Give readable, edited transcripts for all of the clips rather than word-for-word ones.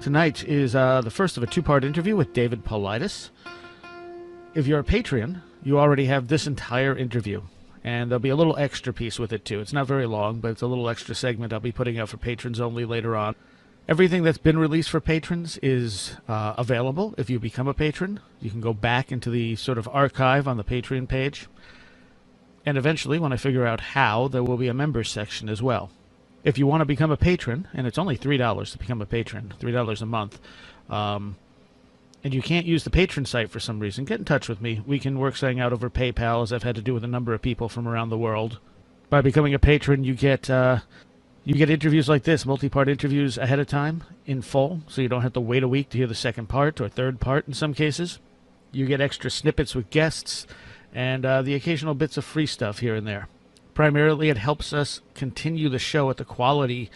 Tonight is the first of a two-part interview with David Paulides. If you're a Patreon, you already have this entire interview, and there'll be a little extra piece with it too. It's not very long, but it's a little extra segment I'll be putting out for patrons only later on. Everything that's been released for patrons is available if you become a patron. You can go back into the sort of archive on the Patreon page. And eventually, when I figure out how, there will be a members section as well. If you want to become a patron, and it's only $3 to become a patron, $3 a month, and you can't use the patron site for some reason, get in touch with me. We can work something out over PayPal, as I've had to do with a number of people from around the world. By becoming a patron, you get interviews like this, multi-part interviews ahead of time in full, so you don't have to wait a week to hear the second part or third part in some cases. You get extra snippets with guests and the occasional bits of free stuff here and there. Primarily, it helps us continue the show at the quality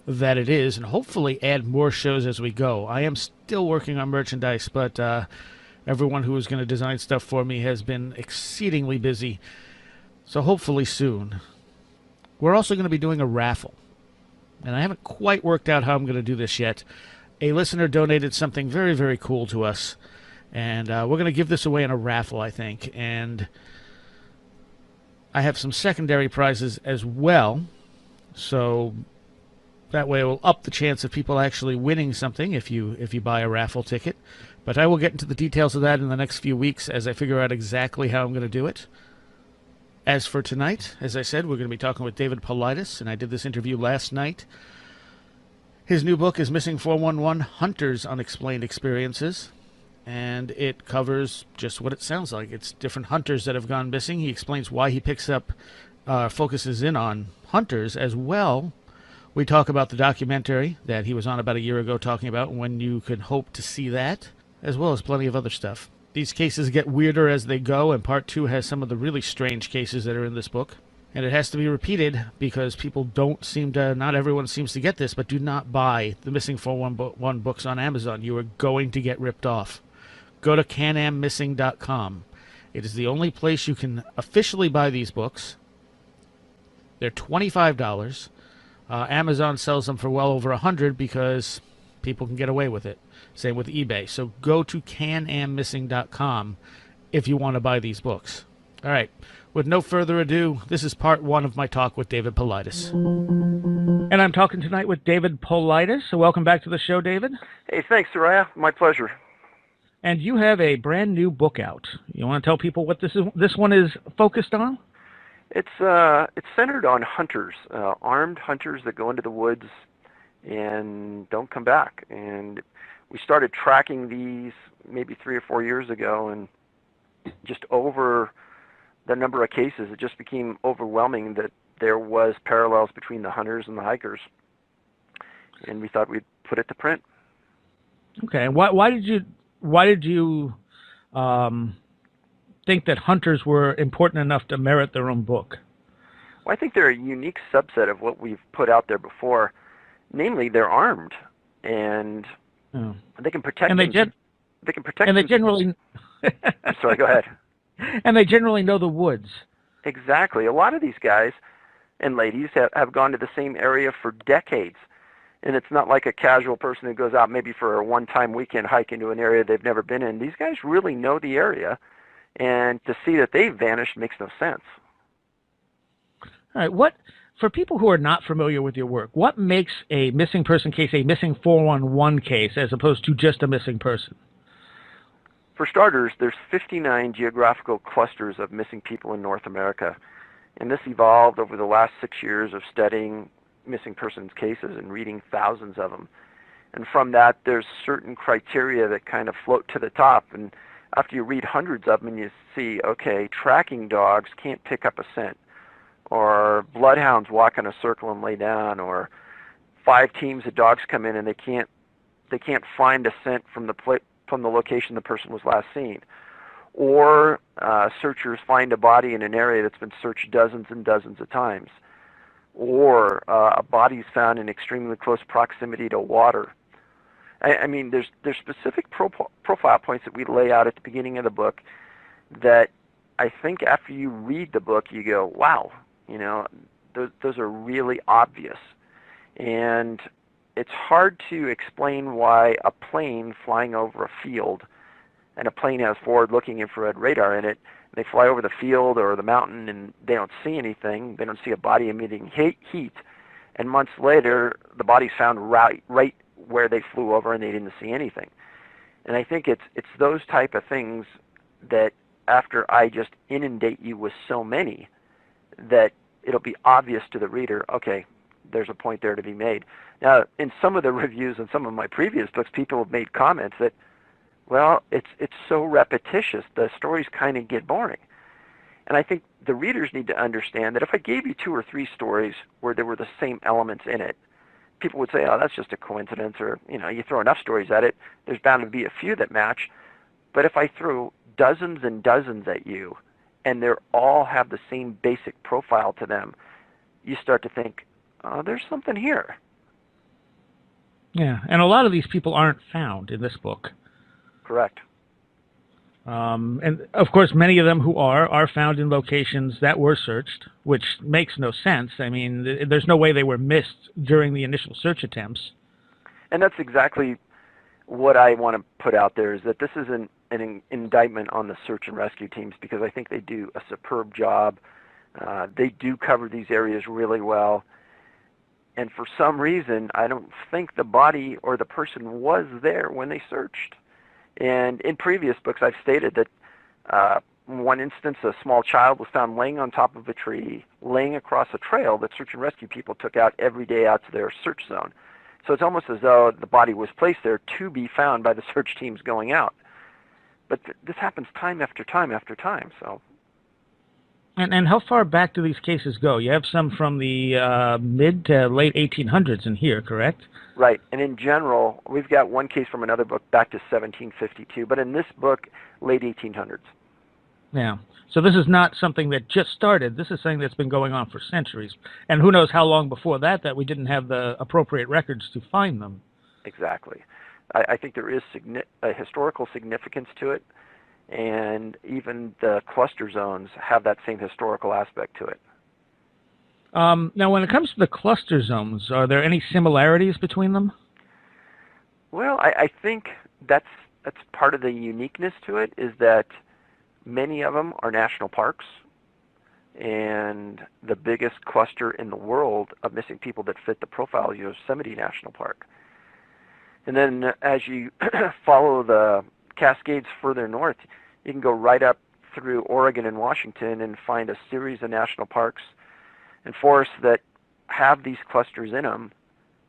that it is and hopefully add more shows as we go. I am still working on merchandise, but everyone who is going to design stuff for me has been exceedingly busy, so hopefully soon. We're also going to be doing a raffle, and I haven't quite worked out how I'm going to do this yet. A listener donated something very, very cool to us, and we're going to give this away in a raffle, I think, and I have some secondary prizes as well, so that way it will up the chance of people actually winning something if you buy a raffle ticket. But I will get into the details of that in the next few weeks as I figure out exactly how I'm going to do it. As for tonight, as I said, we're going to be talking with David Paulides, and I did this interview last night. His new book is Missing 411: Hunters' Unexplained Experiences. And it covers just what it sounds like. It's different hunters that have gone missing. He explains why he focuses in on hunters as well. We talk about the documentary that he was on about a year ago talking about when you can hope to see that, as well as plenty of other stuff. These cases get weirder as they go, and part 2 has some of the really strange cases that are in this book. And it has to be repeated because not everyone seems to get this, but do not buy the Missing 411 books on Amazon. You are going to get ripped off. Go to canammissing.com. It is the only place you can officially buy these books. They're $25. Amazon sells them for well over $100 because people can get away with it. Same with eBay. So go to canammissing.com if you want to buy these books. All right. With no further ado, this is part 1 of my talk with David Paulides. And I'm talking tonight with David Paulides. So welcome back to the show, David. Hey, thanks, Soraya. My pleasure. And you have a brand new book out. You want to tell people what this one is focused on? It's centered on hunters, armed hunters that go into the woods and don't come back. And we started tracking these maybe 3 or 4 years ago, and just over the number of cases, it just became overwhelming that there was parallels between the hunters and the hikers. And we thought we'd put it to print. Okay. Why did you think that hunters were important enough to merit their own book? Well, I think they're a unique subset of what we've put out there before. Namely, they're armed, and they can protect. And they can protect. And they generally. I'm sorry. Go ahead. And they generally know the woods. Exactly. A lot of these guys and ladies have gone to the same area for decades. And it's not like a casual person who goes out maybe for a one-time weekend hike into an area they've never been in. These guys really know the area, and to see that they've vanished makes no sense. All right. For people who are not familiar with your work, what makes a missing person case a missing 411 case as opposed to just a missing person? For starters, there's 59 geographical clusters of missing people in North America, and this evolved over the last 6 years of studying missing persons cases and reading thousands of them. And from that, there's certain criteria that kind of float to the top. And after you read hundreds of them and you see, okay, tracking dogs can't pick up a scent, or bloodhounds walk in a circle and lay down, or 5 teams of dogs come in and they can't find a scent from the location the person was last seen, or searchers find a body in an area that's been searched dozens and dozens of times, or a body is found in extremely close proximity to water. I mean, there's specific profile points that we lay out at the beginning of the book that I think after you read the book, you go, wow, those are really obvious. And it's hard to explain why a plane flying over a field, and a plane has forward-looking infrared radar in it, and they fly over the field or the mountain and they don't see anything, they don't see a body emitting heat, and months later the body's found right where they flew over and they didn't see anything. And I think it's those type of things that after I just inundate you with so many, that it'll be obvious to the reader, okay, there's a point there to be made. Now, in some of the reviews in some of my previous books, people have made comments that, well, it's so repetitious, the stories kind of get boring. And I think the readers need to understand that if I gave you 2 or 3 stories where there were the same elements in it, people would say, oh, that's just a coincidence, or, you throw enough stories at it, there's bound to be a few that match. But if I threw dozens and dozens at you, and they all have the same basic profile to them, you start to think, oh, there's something here. Yeah, and a lot of these people aren't found in this book. Correct. And, of course, many of them who are found in locations that were searched, which makes no sense. I mean, there's no way they were missed during the initial search attempts. And that's exactly what I want to put out there, is that this is an indictment on the search and rescue teams, because I think they do a superb job. They do cover these areas really well. And for some reason, I don't think the body or the person was there when they searched. And in previous books, I've stated that one instance, a small child was found laying on top of a tree, laying across a trail that search and rescue people took out every day out to their search zone. So it's almost as though the body was placed there to be found by the search teams going out. But this happens time after time after time. So. And how far back do these cases go? You have some from the mid to late 1800s in here, correct? Right. And in general, we've got one case from another book back to 1752, but in this book, late 1800s. Yeah. So this is not something that just started. This is something that's been going on for centuries. And who knows how long before that we didn't have the appropriate records to find them. Exactly. I think there is a historical significance to it, and even the cluster zones have that same historical aspect to it. Now, when it comes to the cluster zones, are there any similarities between them? Well, I think that's part of the uniqueness to it, is that many of them are national parks, and the biggest cluster in the world of missing people that fit the profile is Yosemite National Park. And then as you follow the Cascades further north, you can go right up through Oregon and Washington and find a series of national parks and forests that have these clusters in them,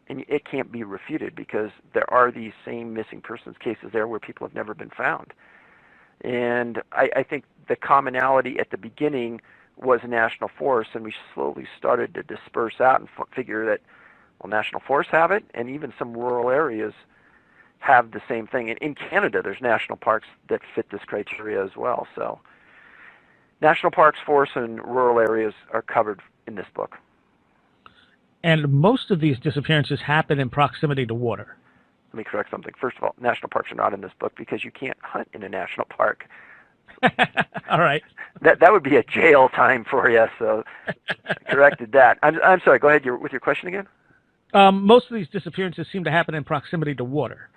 and it can't be refuted because there are these same missing persons cases there where people have never been found. And I think the commonality at the beginning was a national forest, and we slowly started to disperse out and figure that, well, national forests have it, and even some rural areas have the same thing. And in Canada, there's national parks that fit this criteria as well. So national parks, forests, and rural areas are covered in this book. And most of these disappearances happen in proximity to water. Let me correct something. First of all, national parks are not in this book because you can't hunt in a national park. All right. That would be a jail time for you, so I corrected that. I'm sorry, go ahead with your question again. Most of these disappearances seem to happen in proximity to water.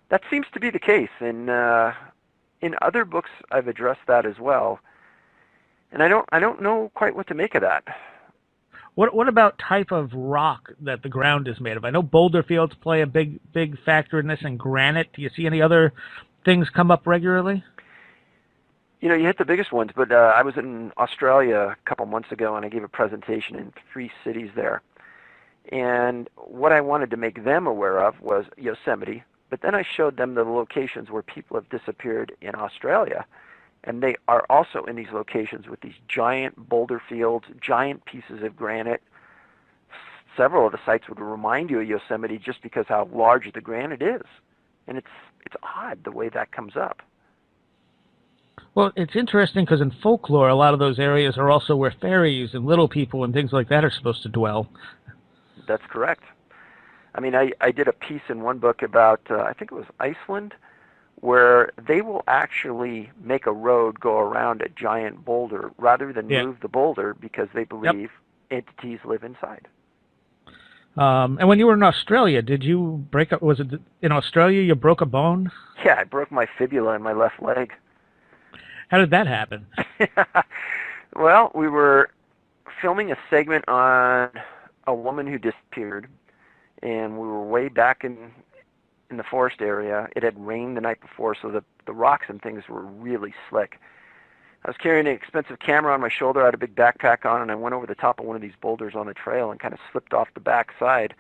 That seems to be the case, and in other books I've addressed that as well. And I don't know quite what to make of that. What about type of rock that the ground is made of? I know boulder fields play a big factor in this, and granite. Do you see any other things come up regularly? You hit the biggest ones, but I was in Australia a couple months ago, and I gave a presentation in 3 cities there. And what I wanted to make them aware of was Yosemite, but then I showed them the locations where people have disappeared in Australia. And they are also in these locations with these giant boulder fields, giant pieces of granite. Several of the sites would remind you of Yosemite just because how large the granite is. And it's odd the way that comes up. Well, it's interesting because in folklore, a lot of those areas are also where fairies and little people and things like that are supposed to dwell. That's correct. I mean, I did a piece in one book about, I think it was Iceland, where they will actually make a road go around a giant boulder rather than move the boulder because they believe entities live inside. And when you were in Australia, did you break up? Was it in Australia you broke a bone? Yeah, I broke my fibula in my left leg. How did that happen? Well, we were filming a segment on a woman who disappeared, and we were way back in the forest area. It had rained the night before, so the rocks and things were really slick. I was carrying an expensive camera on my shoulder. I had a big backpack on, and I went over the top of one of these boulders on the trail and kind of slipped off the back side.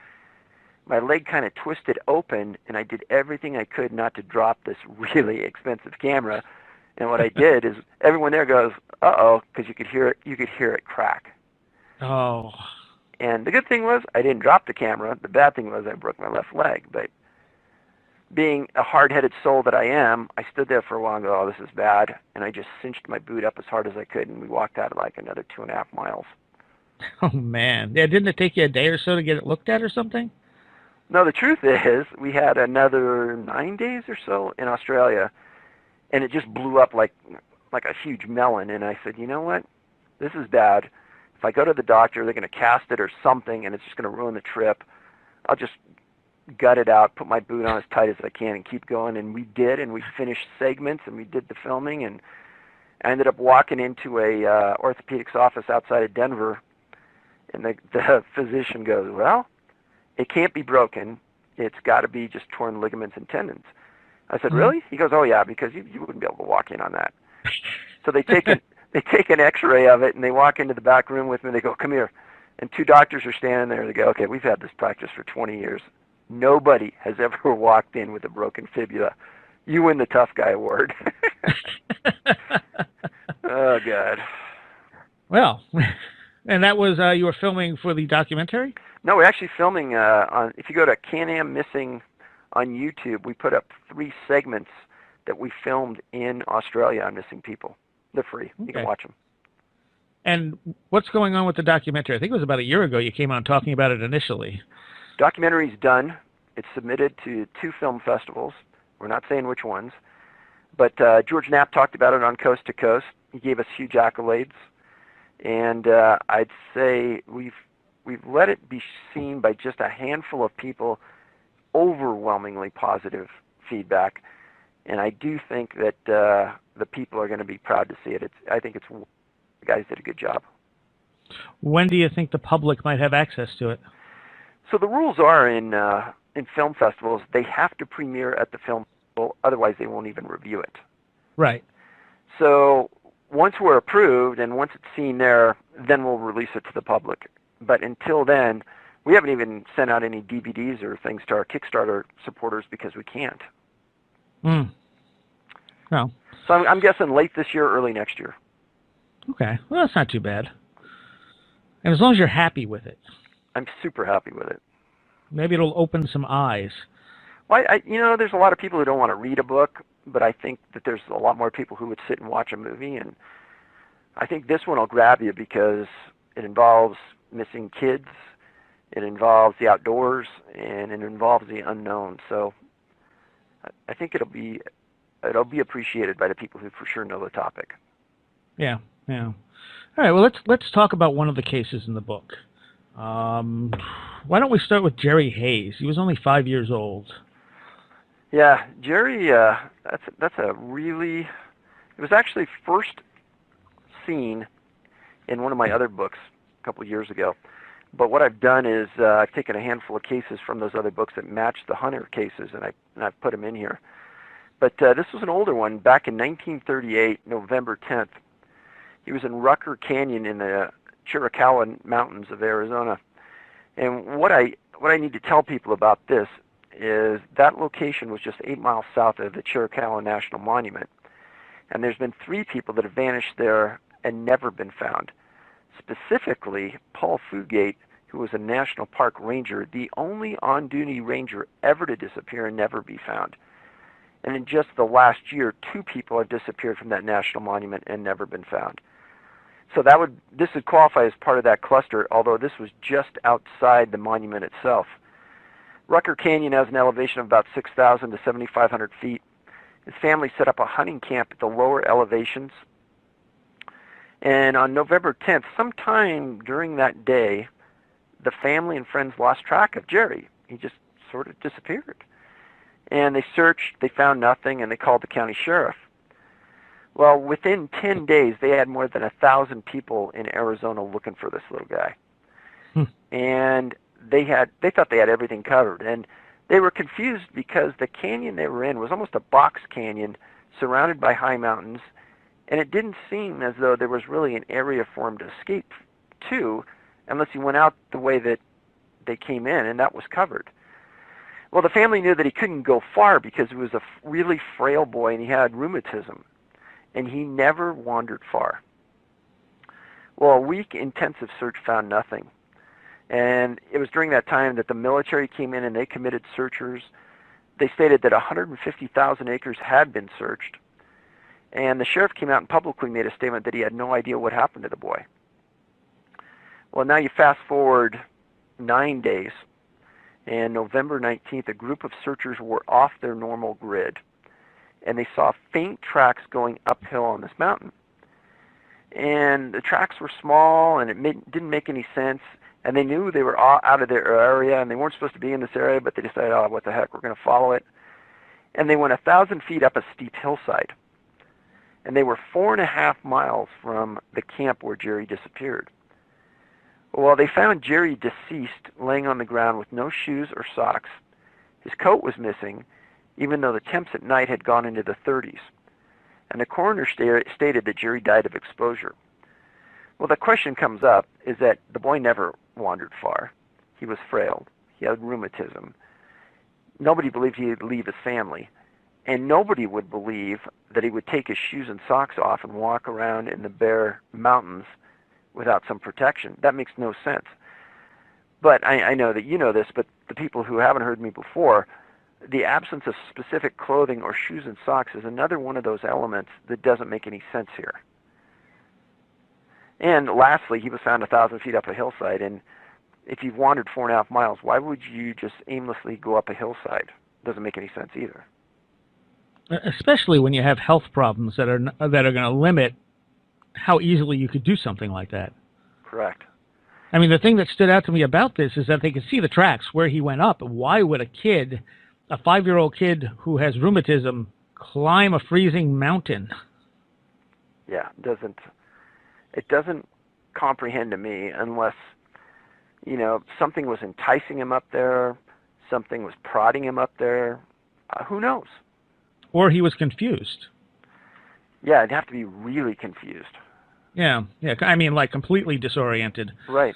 My leg kind of twisted open, and I did everything I could not to drop this really expensive camera. And what I did is everyone there goes, "Uh-oh," because you could hear it. You could hear it crack. Oh, And the good thing was I didn't drop the camera. The bad thing was I broke my left leg. But being a hard-headed soul that I am, I stood there for a while and go, "Oh, this is bad," and I just cinched my boot up as hard as I could, and we walked out like another 2.5 miles. oh man. Yeah, didn't it take you a day or so to get it looked at or something? No, the truth is we had another 9 days or so in Australia, and it just blew up like a huge melon. And I said, you know what? This is bad. If I go to the doctor, they're going to cast it or something, and it's just going to ruin the trip. I'll just gut it out, put my boot on as tight as I can, and keep going. And we did, and we finished segments, and we did the filming, and I ended up walking into a orthopedics office outside of Denver, and the physician goes, "Well, it can't be broken. It's got to be just torn ligaments and tendons." I said, "Really?" He goes, "Oh yeah, because you wouldn't be able to walk in on that." So they take an X-ray of it, and they walk into the back room with me. They go, "Come here," and two doctors are standing there. They go, "Okay, we've had this practice for 20 years. Nobody has ever walked in with a broken fibula. You win the tough guy award." Oh God. Well, and that was you were filming for the documentary? No, we're actually filming on. If you go to Can-Am Missing on YouTube, we put up 3 segments that we filmed in Australia on missing people. They're free. You can Okay. watch them. And what's going on with the documentary? I think it was about a year ago you came on talking about it initially. Documentary's done. It's submitted to 2 film festivals. We're not saying which ones, but George Knapp talked about it on Coast to Coast. He gave us huge accolades, and I'd say we've let it be seen by just a handful of people. Overwhelmingly positive feedback, and I do think that the people are going to be proud to see it. I think the guys did a good job. When do you think the public might have access to it? So the rules are in film festivals, they have to premiere at the film festival, otherwise they won't even review it. Right. So once we're approved and once it's seen there, then we'll release it to the public. But until then, we haven't even sent out any DVDs or things to our Kickstarter supporters because we can't. Mm. No. So I'm guessing late this year, early next year. Okay. Well, that's not too bad. And as long as you're happy with it, I'm super happy with it. maybe it'll open some eyes. Well, there's a lot of people who don't want to read a book, but I think that there's a lot more people who would sit and watch a movie, and I think this one will grab you because it involves missing kids, it involves the outdoors, and it involves the unknown. So I think it'll be appreciated by the people who for sure know the topic. Yeah. Yeah. All right. Well, let's talk about one of the cases in the book. Why don't we start with Jerry Hayes? He was only 5 years old. Yeah, Jerry. That's a really. It was actually first seen in one of my other books a couple of years ago. But what I've done is I've taken a handful of cases from those other books that match the Hunter cases, and I've put them in here. But this was an older one back in 1938, November 10th. He was in Rucker Canyon in the Chiricahua Mountains of Arizona. And what I need to tell people about this is that location was just 8 miles south of the Chiricahua National Monument. And there's been 3 people that have vanished there and never been found. Specifically, Paul Fugate, who was a National Park ranger, the only on-duty ranger ever to disappear and never be found. And in just the last year, 2 people have disappeared from that national monument and never been found. So this would qualify as part of that cluster, although this was just outside the monument itself. Rucker Canyon has an elevation of about 6,000 to 7,500 feet. His family set up a hunting camp at the lower elevations. And on November 10th, sometime during that day, the family and friends lost track of Jerry. He just sort of disappeared. And they searched, they found nothing, and they called the county sheriff. Well, within 10 days, they had more than 1,000 people in Arizona looking for this little guy. And they thought they had everything covered. And they were confused because the canyon they were in was almost a box canyon surrounded by high mountains, and it didn't seem as though there was really an area for him to escape to unless he went out the way that they came in, and that was covered. Well, the family knew that he couldn't go far because he was a really frail boy and he had rheumatism, and he never wandered far. Well, a week intensive search found nothing. And it was during that time that the military came in and they committed searchers. They stated that 150,000 acres had been searched. And the sheriff came out and publicly made a statement that he had no idea what happened to the boy. Well, now you fast forward 9 days, and November 19th, a group of searchers were off their normal grid, and they saw faint tracks going uphill on this mountain. And the tracks were small, and it didn't make any sense. And they knew they were out of their area, and they weren't supposed to be in this area, but they decided, oh, what the heck, we're going to follow it. And they went 1,000 feet up a steep hillside. And they were 4.5 miles from the camp where Jerry disappeared. Well, they found Jerry deceased, laying on the ground with no shoes or socks. His coat was missing, even though the temps at night had gone into the 30s. And the coroner stated that Jerry died of exposure. Well, the question comes up is that the boy never wandered far. He was frail. He had rheumatism. Nobody believed he'd leave his family. And nobody would believe that he would take his shoes and socks off and walk around in the bare mountains without some protection. That makes no sense. But I know that you know this, but the people who haven't heard me before, the absence of specific clothing or shoes and socks is another one of those elements that doesn't make any sense here. And lastly, he was found 1,000 feet up a hillside, and if you've wandered 4.5 miles, why would you just aimlessly go up a hillside? Doesn't make any sense either. Especially when you have health problems that are going to limit how easily you could do something like that. Correct. I mean, the thing that stood out to me about this is that they could see the tracks where he went up. Why would a 5-year-old kid who has rheumatism, climb a freezing mountain? Yeah, it doesn't comprehend to me unless, something was enticing him up there, something was prodding him up there. Who knows? Or he was confused. Yeah, it'd have to be really confused. Yeah. I mean, like completely disoriented. Right.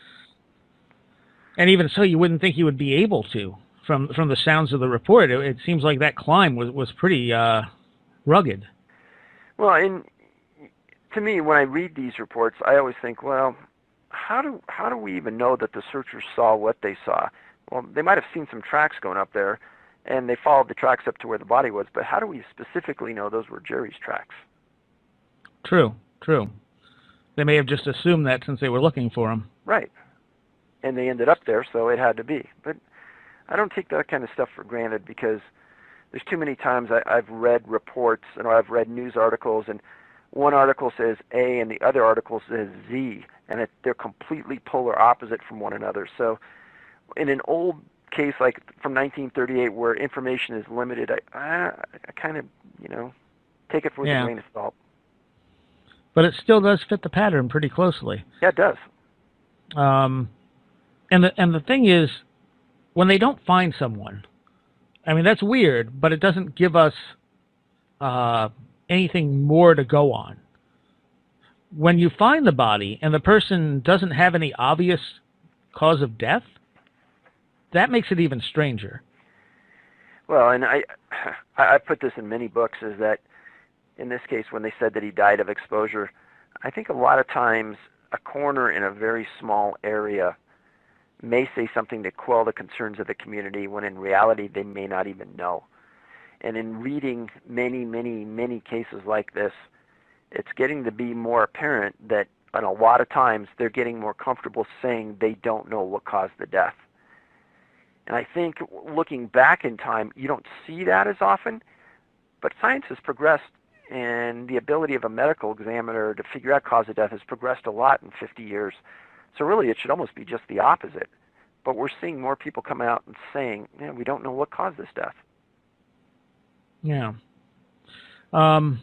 And even so, you wouldn't think he would be able to. From the sounds of the report, it seems like that climb was pretty rugged. Well, and to me, when I read these reports, I always think, well, how do we even know that the searchers saw what they saw? Well, they might have seen some tracks going up there, and they followed the tracks up to where the body was, but how do we specifically know those were Jerry's tracks? True. They may have just assumed that since they were looking for him. Right. And they ended up there, so it had to be. But I don't take that kind of stuff for granted because there's too many times I've read reports and I've read news articles, and one article says A and the other article says Z, and they're completely polar opposite from one another. So in an old case like from 1938 where information is limited, I kind of, take it with a grain of salt. But it still does fit the pattern pretty closely. Yeah, it does. And the thing is, when they don't find someone, I mean, that's weird, but it doesn't give us anything more to go on. When you find the body and the person doesn't have any obvious cause of death, that makes it even stranger. Well, and I put this in many books, is that in this case, when they said that he died of exposure, I think a lot of times a coroner in a very small area may say something to quell the concerns of the community when in reality they may not even know. And in reading many, many, many cases like this, it's getting to be more apparent that and a lot of times they're getting more comfortable saying they don't know what caused the death. And I think looking back in time, you don't see that as often, but science has progressed, and the ability of a medical examiner to figure out cause of death has progressed a lot in 50 years. So really it should almost be just the opposite. but we're seeing more people come out and saying, we don't know what caused this death. Yeah. One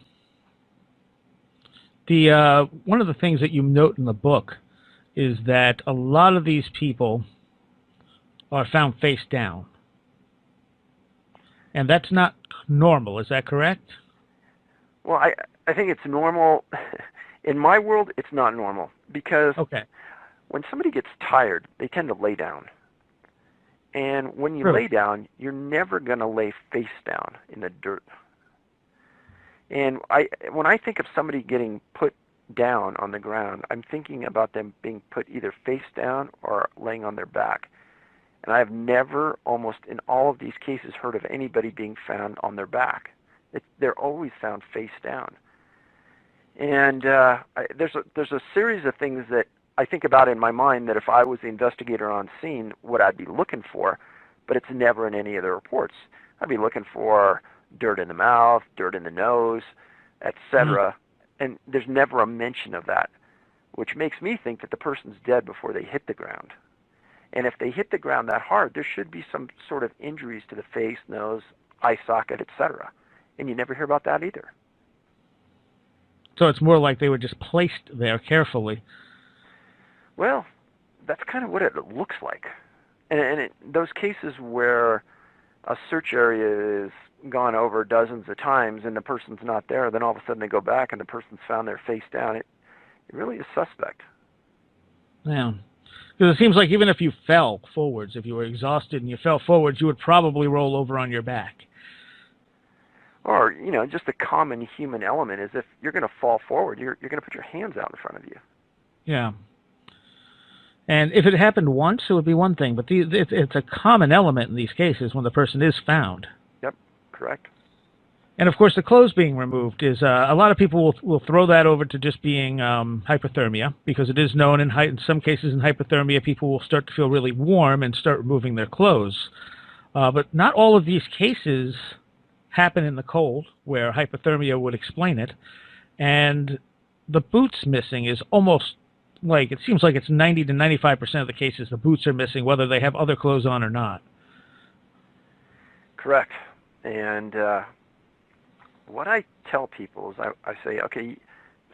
of the things that you note in the book is that a lot of these people are found face down. And that's not normal, is that correct? Well, I think it's normal. In my world, it's not normal because Okay. when somebody gets tired, they tend to lay down. And when you True. lay down, you're never going to lay face down in the dirt. And when I think of somebody getting put down on the ground, I'm thinking about them being put either face down or laying on their back. And I've never, almost in all of these cases, heard of anybody being found on their back. They're always found face down. And there's a series of things that I think about in my mind that if I was the investigator on scene, what I'd be looking for, but it's never in any of the reports. I'd be looking for dirt in the mouth, dirt in the nose, etc. And there's never a mention of that, which makes me think that the person's dead before they hit the ground. And if they hit the ground that hard, there should be some sort of injuries to the face, nose, eye socket, etc. And you never hear about that either. So it's more like they were just placed there carefully. Well, that's kind of what it looks like. And those cases where a search area is gone over dozens of times and the person's not there, then all of a sudden they go back and the person's found their face down, it really is suspect. Yeah. Because it seems like even if you fell forwards, if you were exhausted and you fell forwards, you would probably roll over on your back. Or, just the common human element is if you're going to fall forward, you're going to put your hands out in front of you. Yeah. And if it happened once, it would be one thing. But it's a common element in these cases when the person is found. Yep, correct. And, of course, the clothes being removed is a lot of people will throw that over to just being hypothermia, because it is known in some cases in hypothermia, people will start to feel really warm and start removing their clothes. But not all of these cases happen in the cold, where hypothermia would explain it. And the boots missing is almost like, it seems like it's 90 to 95% of the cases the boots are missing, whether they have other clothes on or not. Correct. And what I tell people is I say, okay,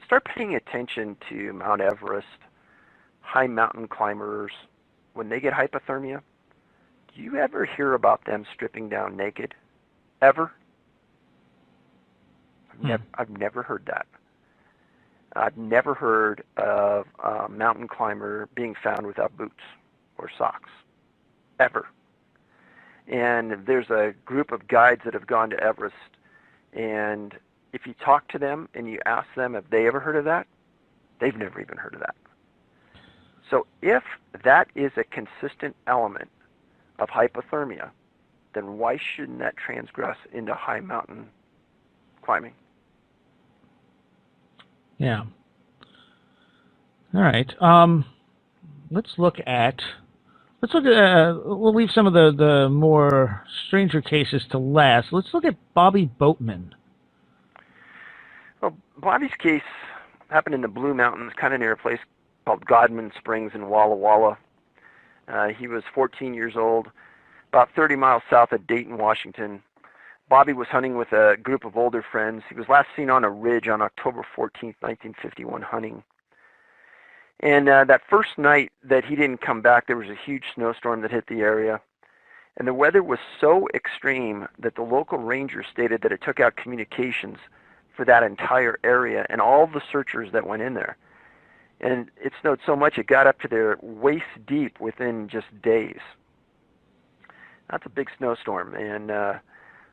start paying attention to Mount Everest, high mountain climbers. When they get hypothermia, do you ever hear about them stripping down naked? Ever? I've never heard that. I've never heard of a mountain climber being found without boots or socks. Ever. And there's a group of guides that have gone to Everest, and if you talk to them and you ask them have they ever heard of that, they've never even heard of that. So if that is a consistent element of hypothermia, then why shouldn't that transgress into high mountain climbing? Yeah. All right. Let's look at. We'll leave some of the more stranger cases to last. Let's look at Bobby Boatman. Well, Bobby's case happened in the Blue Mountains, kind of near a place called Godman Springs in Walla Walla. He was 14 years old, about 30 miles south of Dayton, Washington. Bobby was hunting with a group of older friends. He was last seen on a ridge on October 14th, 1951, hunting. And that first night that he didn't come back, there was a huge snowstorm that hit the area. And the weather was so extreme that the local ranger stated that it took out communications for that entire area and all the searchers that went in there. And it snowed so much it got up to their waist deep within just days. That's a big snowstorm. And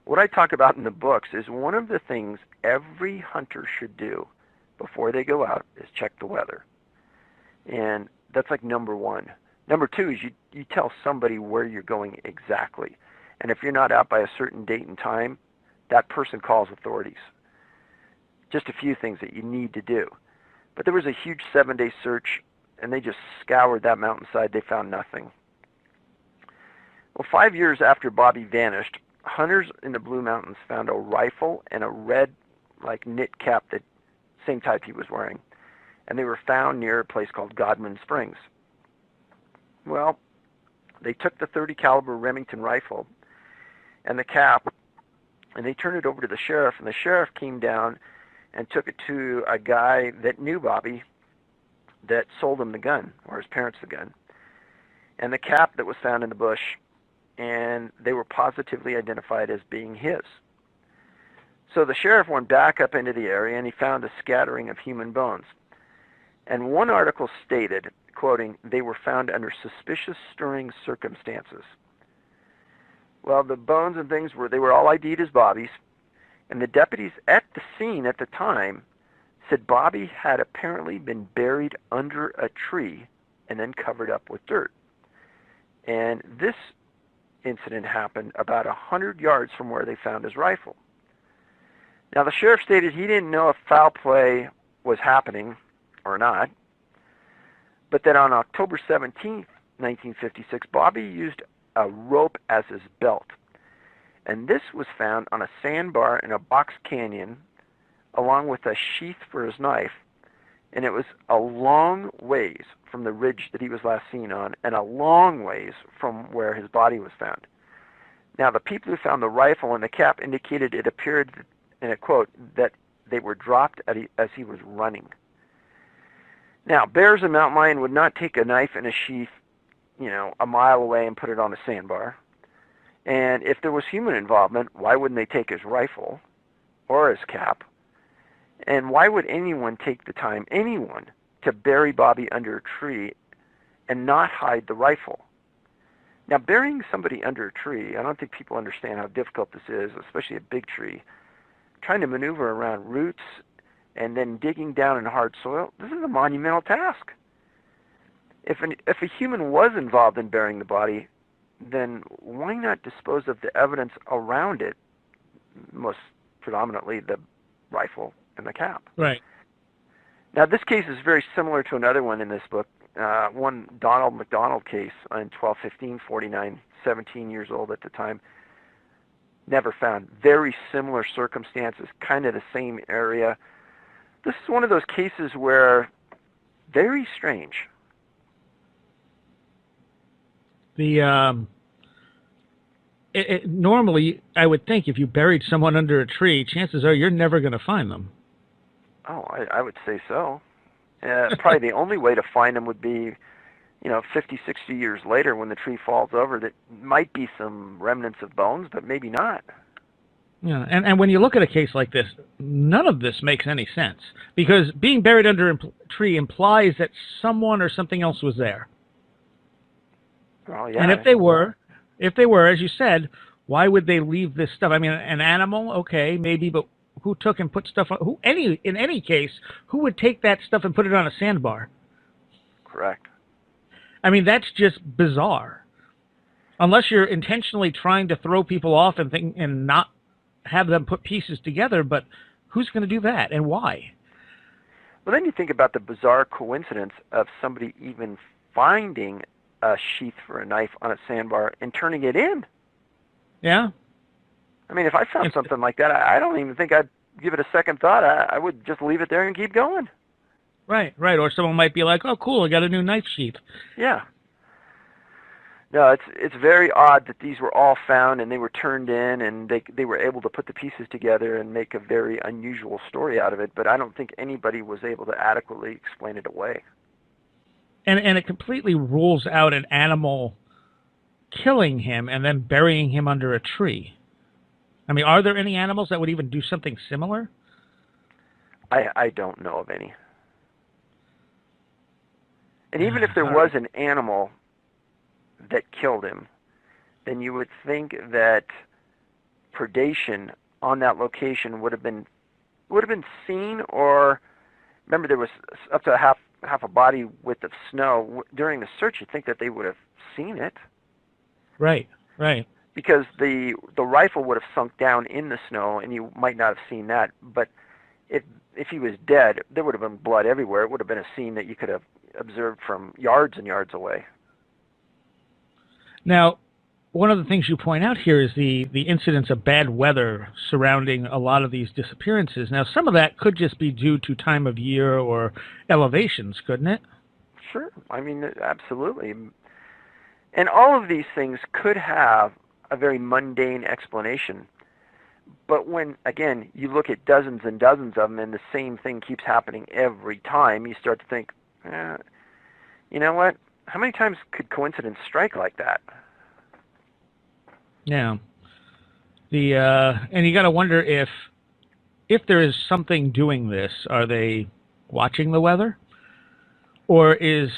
what I talk about in the books is one of the things every hunter should do before they go out is check the weather. And that's like number one. Number two is you tell somebody where you're going exactly. And if you're not out by a certain date and time, that person calls authorities. Just a few things that you need to do. But there was a huge 7-day search, and they just scoured that mountainside. They found nothing. Well, 5 years after Bobby vanished, hunters in the Blue Mountains found a rifle and a red, knit cap, that same type he was wearing. And they were found near a place called Godman Springs. Well, They took the .30 caliber Remington rifle and the cap, and they turned it over to the sheriff, and the sheriff came down and took it to a guy that knew Bobby that sold him the gun, or his parents the gun, and the cap that was found in the bush, and they were positively identified as being his. So the sheriff went back up into the area, and he found a scattering of human bones. And one article stated, quoting, "They were found under suspicious stirring circumstances." Well, the bones and things they were all ID'd as Bobby's, and the deputies at the scene at the time said Bobby had apparently been buried under a tree and then covered up with dirt. And this incident happened about 100 yards from where they found his rifle. Now, the sheriff stated he didn't know if foul play was happening or not, but that on October 17th, 1956, Bobby used a rope as his belt. And this was found on a sandbar in a box canyon, along with a sheath for his knife. And it was a long ways from the ridge that he was last seen on, and a long ways from where his body was found. Now, the people who found the rifle and the cap indicated it appeared, in a quote, that they were dropped as he was running. Now, bears and mountain lion would not take a knife in a sheath, a mile away and put it on a sandbar. And if there was human involvement, why wouldn't they take his rifle or his cap? And why would anyone take the time, to bury Bobby under a tree and not hide the rifle? Now, burying somebody under a tree, I don't think people understand how difficult this is, especially a big tree. Trying to maneuver around roots and then digging down in hard soil, this is a monumental task. If a human was involved in burying the body, then why not dispose of the evidence around it, most predominantly the rifle and the cap? Right. Now, this case is very similar to another one in this book, one Donald McDonald case in 12/15/49, 17 years old at the time, never found. Very similar circumstances, kind of the same area. This is one of those cases where very strange. Normally, I would think if you buried someone under a tree, chances are you're never going to find them. Oh, I would say so. Probably the only way to find them would be, 50, 60 years later when the tree falls over. That might be some remnants of bones, but maybe not. Yeah, and when you look at a case like this, none of this makes any sense, because being buried under a tree implies that someone or something else was there. Well, yeah. And if they were, as you said, why would they leave this stuff? I mean, an animal, okay, maybe, but who took and put stuff on? In any case, who would take that stuff and put it on a sandbar? Correct. I mean, that's just bizarre. Unless you're intentionally trying to throw people off and not have them put pieces together, but who's going to do that and why? Well, then you think about the bizarre coincidence of somebody even finding a sheath for a knife on a sandbar and turning it in. Yeah. I mean, if I found something like that, I don't even think I'd give it a second thought. I would just leave it there and keep going. Right. Or someone might be like, "Oh, cool, I got a new knife sheath." Yeah. No, it's very odd that these were all found and they were turned in and they were able to put the pieces together and make a very unusual story out of it, but I don't think anybody was able to adequately explain it away. And it completely rules out an animal killing him and then burying him under a tree. I mean, are there any animals that would even do something similar? I don't know of any. And even if there was an animal that killed him, then you would think that predation on that location would have been seen, or remember there was up to half a body width of snow during the search. You'd think that they would have seen it. Right. Because the rifle would have sunk down in the snow, and you might not have seen that. But if he was dead, there would have been blood everywhere. It would have been a scene that you could have observed from yards and yards away. Now, one of the things you point out here is the incidence of bad weather surrounding a lot of these disappearances. Now, some of that could just be due to time of year or elevations, couldn't it? Sure. I mean, absolutely. And all of these things could have a very mundane explanation. But when, again, you look at dozens and dozens of them and the same thing keeps happening every time, you start to think, you know what? How many times could coincidence strike like that? Yeah. And you got to wonder if there is something doing this. Are they watching the weather, or is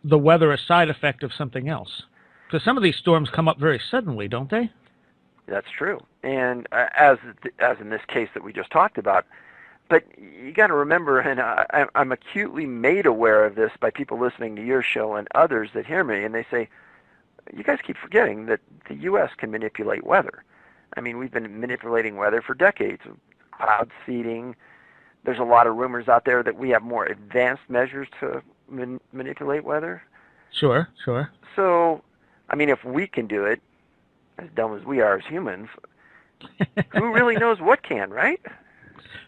the weather a side effect of something else? Because some of these storms come up very suddenly, don't they? That's true. And as in this case that we just talked about, but you got to remember, and I'm acutely made aware of this by people listening to your show and others that hear me, and they say, you guys keep forgetting that the U.S. can manipulate weather. I mean, we've been manipulating weather for decades. Cloud seeding. There's a lot of rumors out there that we have more advanced measures to manipulate weather. Sure, sure. So, I mean, if we can do it, as dumb as we are as humans, who really knows what can, right?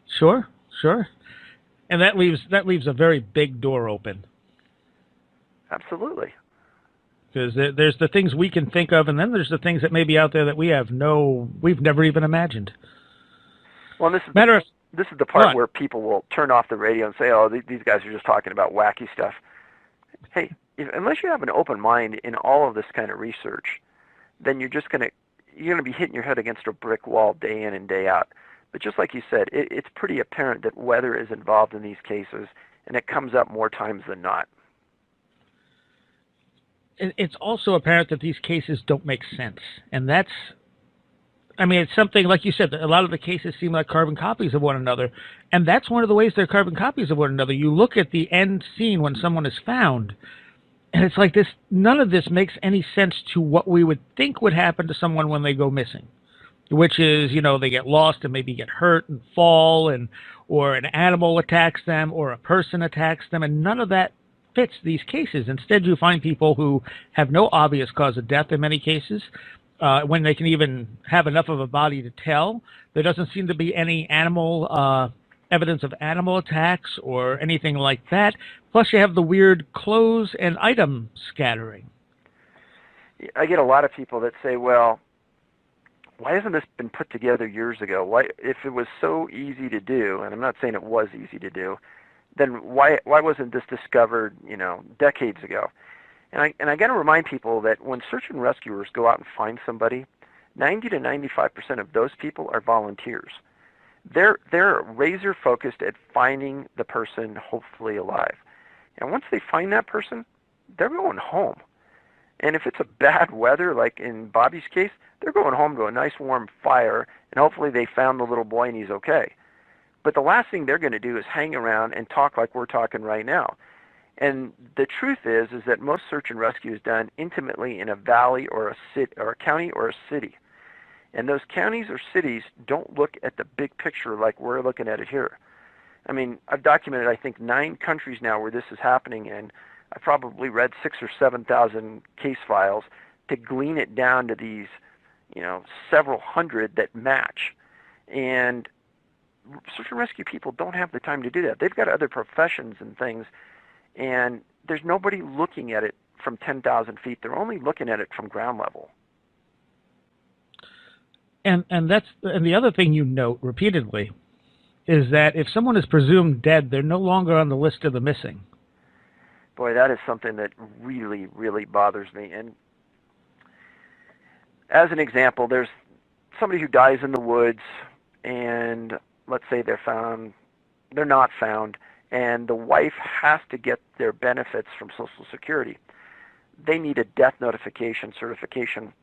Sure, sure. And that leaves a very big door open. Absolutely. Because there's the things we can think of, and then there's the things that may be out there that we've never even imagined. Well, this is the part where people will turn off the radio and say, "Oh, these guys are just talking about wacky stuff." Hey, unless you have an open mind in all of this kind of research, then you're gonna be hitting your head against a brick wall day in and day out. But just like you said, it's pretty apparent that weather is involved in these cases, and it comes up more times than not. It's also apparent that these cases don't make sense, and it's something like you said. A lot of the cases seem like carbon copies of one another, and that's one of the ways they're carbon copies of one another. You look at the end scene when someone is found, and it's like this. None of this makes any sense to what we would think would happen to someone when they go missing, which is, they get lost and maybe get hurt and fall, or an animal attacks them, or a person attacks them, and none of that fits these cases. Instead, you find people who have no obvious cause of death in many cases. When they can even have enough of a body to tell, there doesn't seem to be any animal evidence of animal attacks or anything like that. Plus, you have the weird clothes and item scattering. I get a lot of people that say, well, why hasn't this been put together years ago? Why, if it was so easy to do, and I'm not saying it was easy to do, then why wasn't this discovered, decades ago? And I got to remind people that when search and rescuers go out and find somebody, 90 to 95% of those people are volunteers. They're razor focused at finding the person hopefully alive. And once they find that person, they're going home. And if it's a bad weather, like in Bobby's case, they're going home to a nice warm fire, and hopefully they found the little boy and he's okay. But the last thing they're going to do is hang around and talk like we're talking right now. And the truth is that most search and rescue is done intimately in a valley or a city or a county or a city. And those counties or cities don't look at the big picture like we're looking at it here. I mean, I've documented, I think, 9 countries now where this is happening, and I probably read 6,000 or 7,000 case files to glean it down to these, several hundred that match. And search and rescue people don't have the time to do that. They've got other professions and things, and there's nobody looking at it from 10,000 feet. They're only looking at it from ground level. And the other thing you note repeatedly is that if someone is presumed dead, they're no longer on the list of the missing. Boy, that is something that really, really bothers me. And as an example, there's somebody who dies in the woods, and let's say they're not found, and the wife has to get their benefits from Social Security. They need a death notification certification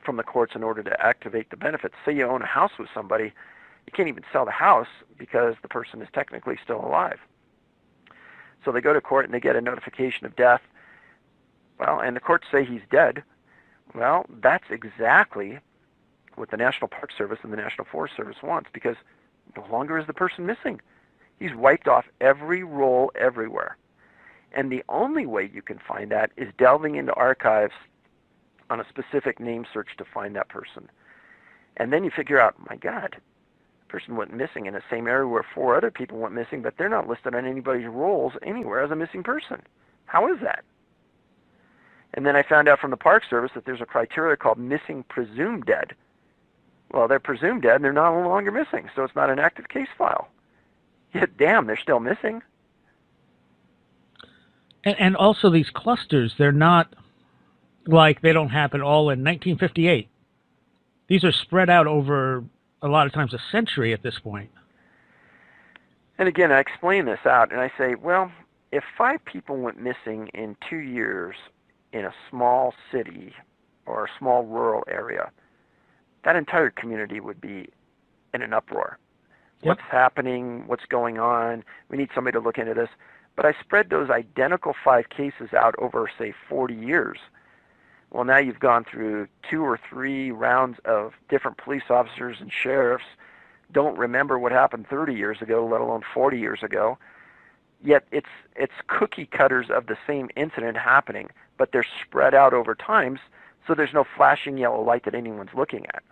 from the courts in order to activate the benefits. Say you own a house with somebody, you can't even sell the house because the person is technically still alive. So they go to court and they get a notification of death. Well, and the courts say he's dead. Well, that's exactly what the National Park Service and the National Forest Service wants, because no longer is the person missing. He's wiped off every roll everywhere. And the only way you can find that is delving into archives on a specific name search to find that person. And then you figure out, my God, the person went missing in the same area where 4 other people went missing, but they're not listed on anybody's rolls anywhere as a missing person. How is that? And then I found out from the Park Service that there's a criteria called missing presumed dead. Well, they're presumed dead and they're no longer missing, so it's not an active case file. Yet, damn, they're still missing. And also these clusters, they're not like they don't happen all in 1958. These are spread out over a lot of times a century at this point. And again, I explain this out and I say, well, if 5 people went missing in 2 years in a small city or a small rural area, that entire community would be in an uproar. Yep. What's happening? What's going on? We need somebody to look into this. But I spread those identical 5 cases out over, say, 40 years. Well, now you've gone through 2 or 3 rounds of different police officers and sheriffs don't remember what happened 30 years ago, let alone 40 years ago. Yet it's cookie cutters of the same incident happening, but they're spread out over times, so there's no flashing yellow light that anyone's looking at.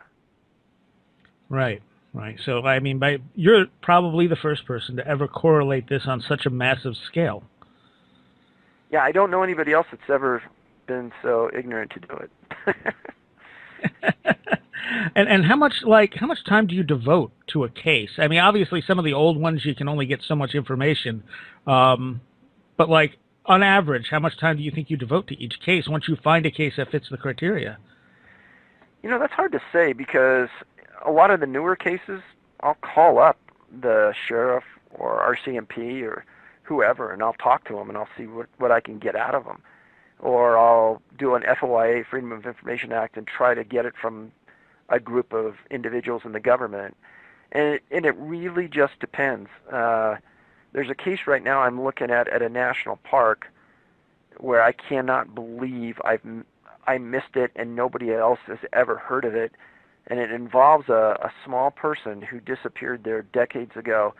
Right, right. So, I mean, you're probably the first person to ever correlate this on such a massive scale. Yeah, I don't know anybody else that's ever been so ignorant to do it. And how much time do you devote to a case? I mean, obviously some of the old ones you can only get so much information, but like on average, how much time do you think you devote to each case once you find a case that fits the criteria? You know, that's hard to say because a lot of the newer cases, I'll call up the sheriff or RCMP or whoever, and I'll talk to them and I'll see what I can get out of them. Or I'll do an FOIA, Freedom of Information Act, and try to get it from a group of individuals in the government. And it really just depends. There's a case right now I'm looking at a national park where I cannot believe I missed it and nobody else has ever heard of it. And it involves a small person who disappeared there decades ago.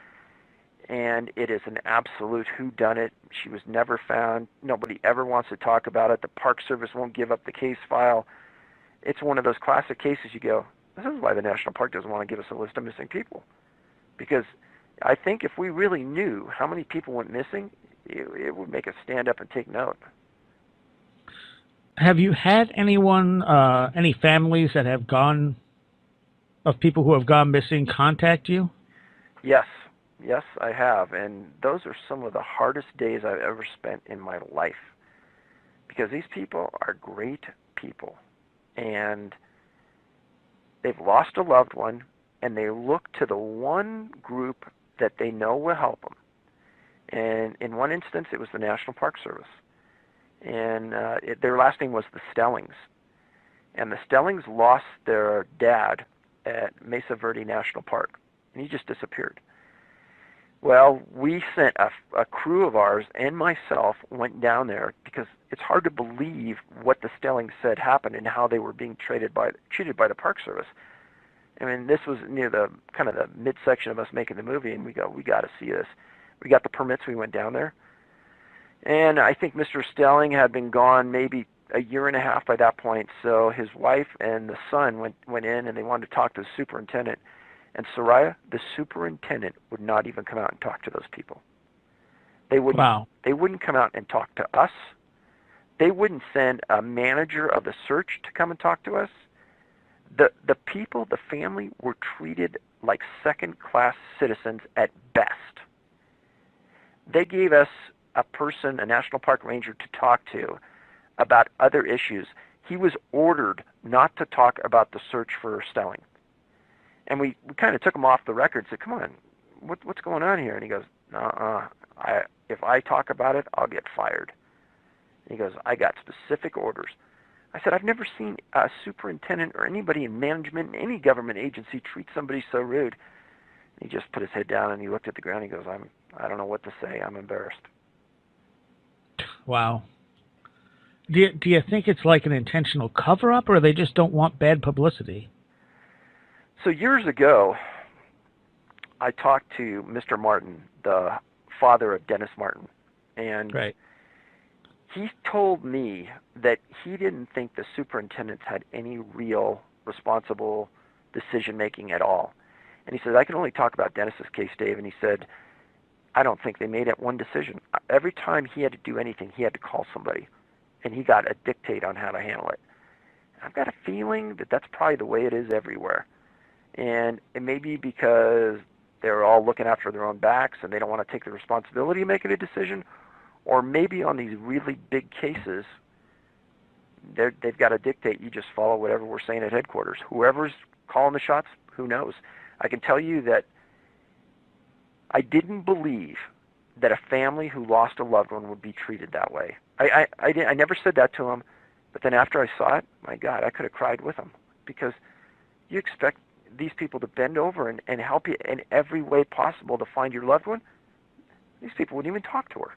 And it is an absolute whodunit. She was never found. Nobody ever wants to talk about it. The Park Service won't give up the case file. It's one of those classic cases you go, this is why the National Park doesn't want to give us a list of missing people. Because I think if we really knew how many people went missing, it would make us stand up and take note. Have you had anyone, any families that have gone, of people who have gone missing, contact you? Yes. Yes, I have. And those are some of the hardest days I've ever spent in my life. Because these people are great people. And they've lost a loved one, and they look to the one group that they know will help them. And in one instance, it was the National Park Service. And their last name was the Stellings. And the Stellings lost their dad at Mesa Verde National Park. And he just disappeared. Well, we sent a crew of ours and myself went down there because it's hard to believe what the Stellings said happened and how they were being treated by the Park Service. I mean, this was near the kind of the midsection of us making the movie, and we got to see this. We got the permits. We went down there, and I think Mr. Stelling had been gone maybe a year and a half by that point. So his wife and the son went in, and they wanted to talk to the superintendent. And Soraya, the superintendent, would not even come out and talk to those people. They wouldn't. Wow. They wouldn't come out and talk to us. They wouldn't send a manager of the search to come and talk to us. The people, the family, were treated like second-class citizens at best. They gave us a person, a national park ranger, to talk to about other issues. He was ordered not to talk about the search for Stelling. And we kind of took him off the record and said, come on, what's going on here? And he goes, if I talk about it, I'll get fired. And he goes, I got specific orders. I said, I've never seen a superintendent or anybody in management in any government agency treat somebody so rude. And he just put his head down and he looked at the ground and he goes, I don't know what to say. I'm embarrassed. Wow. Do you think it's like an intentional cover-up, or they just don't want bad publicity? So years ago, I talked to Mr. Martin, the father of Dennis Martin, and right. He told me that he didn't think the superintendents had any real responsible decision-making at all. And he said, I can only talk about Dennis's case, Dave, and he said, I don't think they made it one decision. Every time he had to do anything, he had to call somebody. and he got a dictate on how to handle it. I've got a feeling that that's probably the way it is everywhere. And it may be because they're all looking after their own backs and they don't want to take the responsibility of making a decision, or maybe on these really big cases, they've got a dictate. You just follow whatever we're saying at headquarters. Whoever's calling the shots, who knows? I can tell you that I didn't believe that a family who lost a loved one would be treated that way. I never said that to them, but then after I saw it, my God, I could have cried with them, because you expect these people to bend over and help you in every way possible to find your loved one. These people wouldn't even talk to her.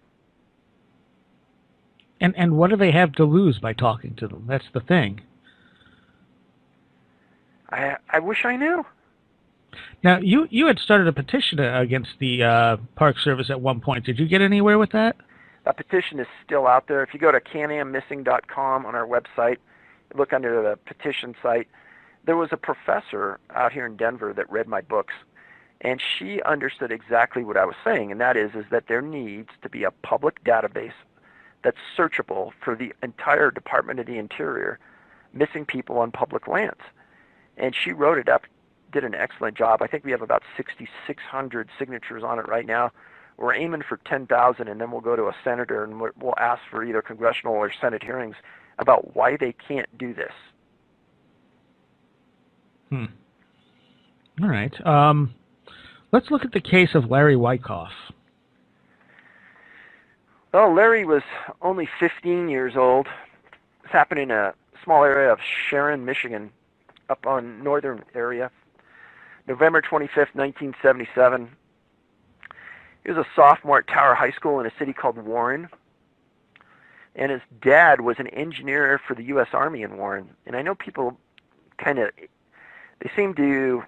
And what do they have to lose by talking to them? That's the thing. I wish I knew. Now, you had started a petition against the Park Service at one point. Did you get anywhere with that? That petition is still out there. If you go to canammissing.com on our website, look under the petition site, there was a professor out here in Denver that read my books, and she understood exactly what I was saying, and that is that there needs to be a public database that's searchable for the entire Department of the Interior missing people on public lands. And she wrote it up, did an excellent job. I think we have about 6,600 signatures on it right now. We're aiming for 10,000, and then we'll go to a senator and we'll ask for either congressional or Senate hearings about why they can't do this. All right. Let's look at the case of Larry Wyckoff. Well, Larry was only 15 years old. This happened in a small area of Sharon, Michigan, up on northern area. November 25th, 1977. He was a sophomore at Tower High School in a city called Warren. And his dad was an engineer for the U.S. Army in Warren. And I know people they seem to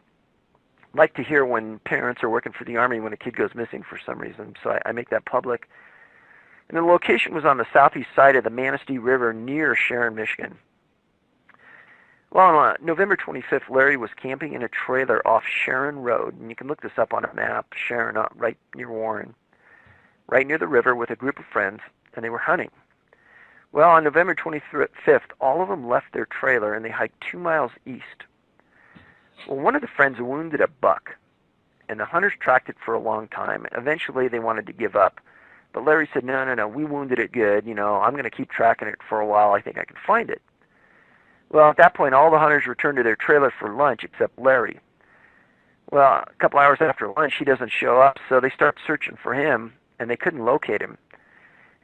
like to hear when parents are working for the Army when a kid goes missing for some reason. So I make that public. And the location was on the southeast side of the Manistee River near Sharon, Michigan. Well, on November 25th, Larry was camping in a trailer off Sharon Road, and you can look this up on a map, Sharon, right near Warren, right near the river with a group of friends, and they were hunting. Well, on November 25th, all of them left their trailer, and they hiked 2 miles east. Well, one of the friends wounded a buck, and the hunters tracked it for a long time. Eventually, they wanted to give up. But Larry said, no, we wounded it good. I'm going to keep tracking it for a while. I think I can find it. Well, at that point, all the hunters returned to their trailer for lunch except Larry. Well, a couple hours after lunch, he doesn't show up, so they start searching for him, and they couldn't locate him.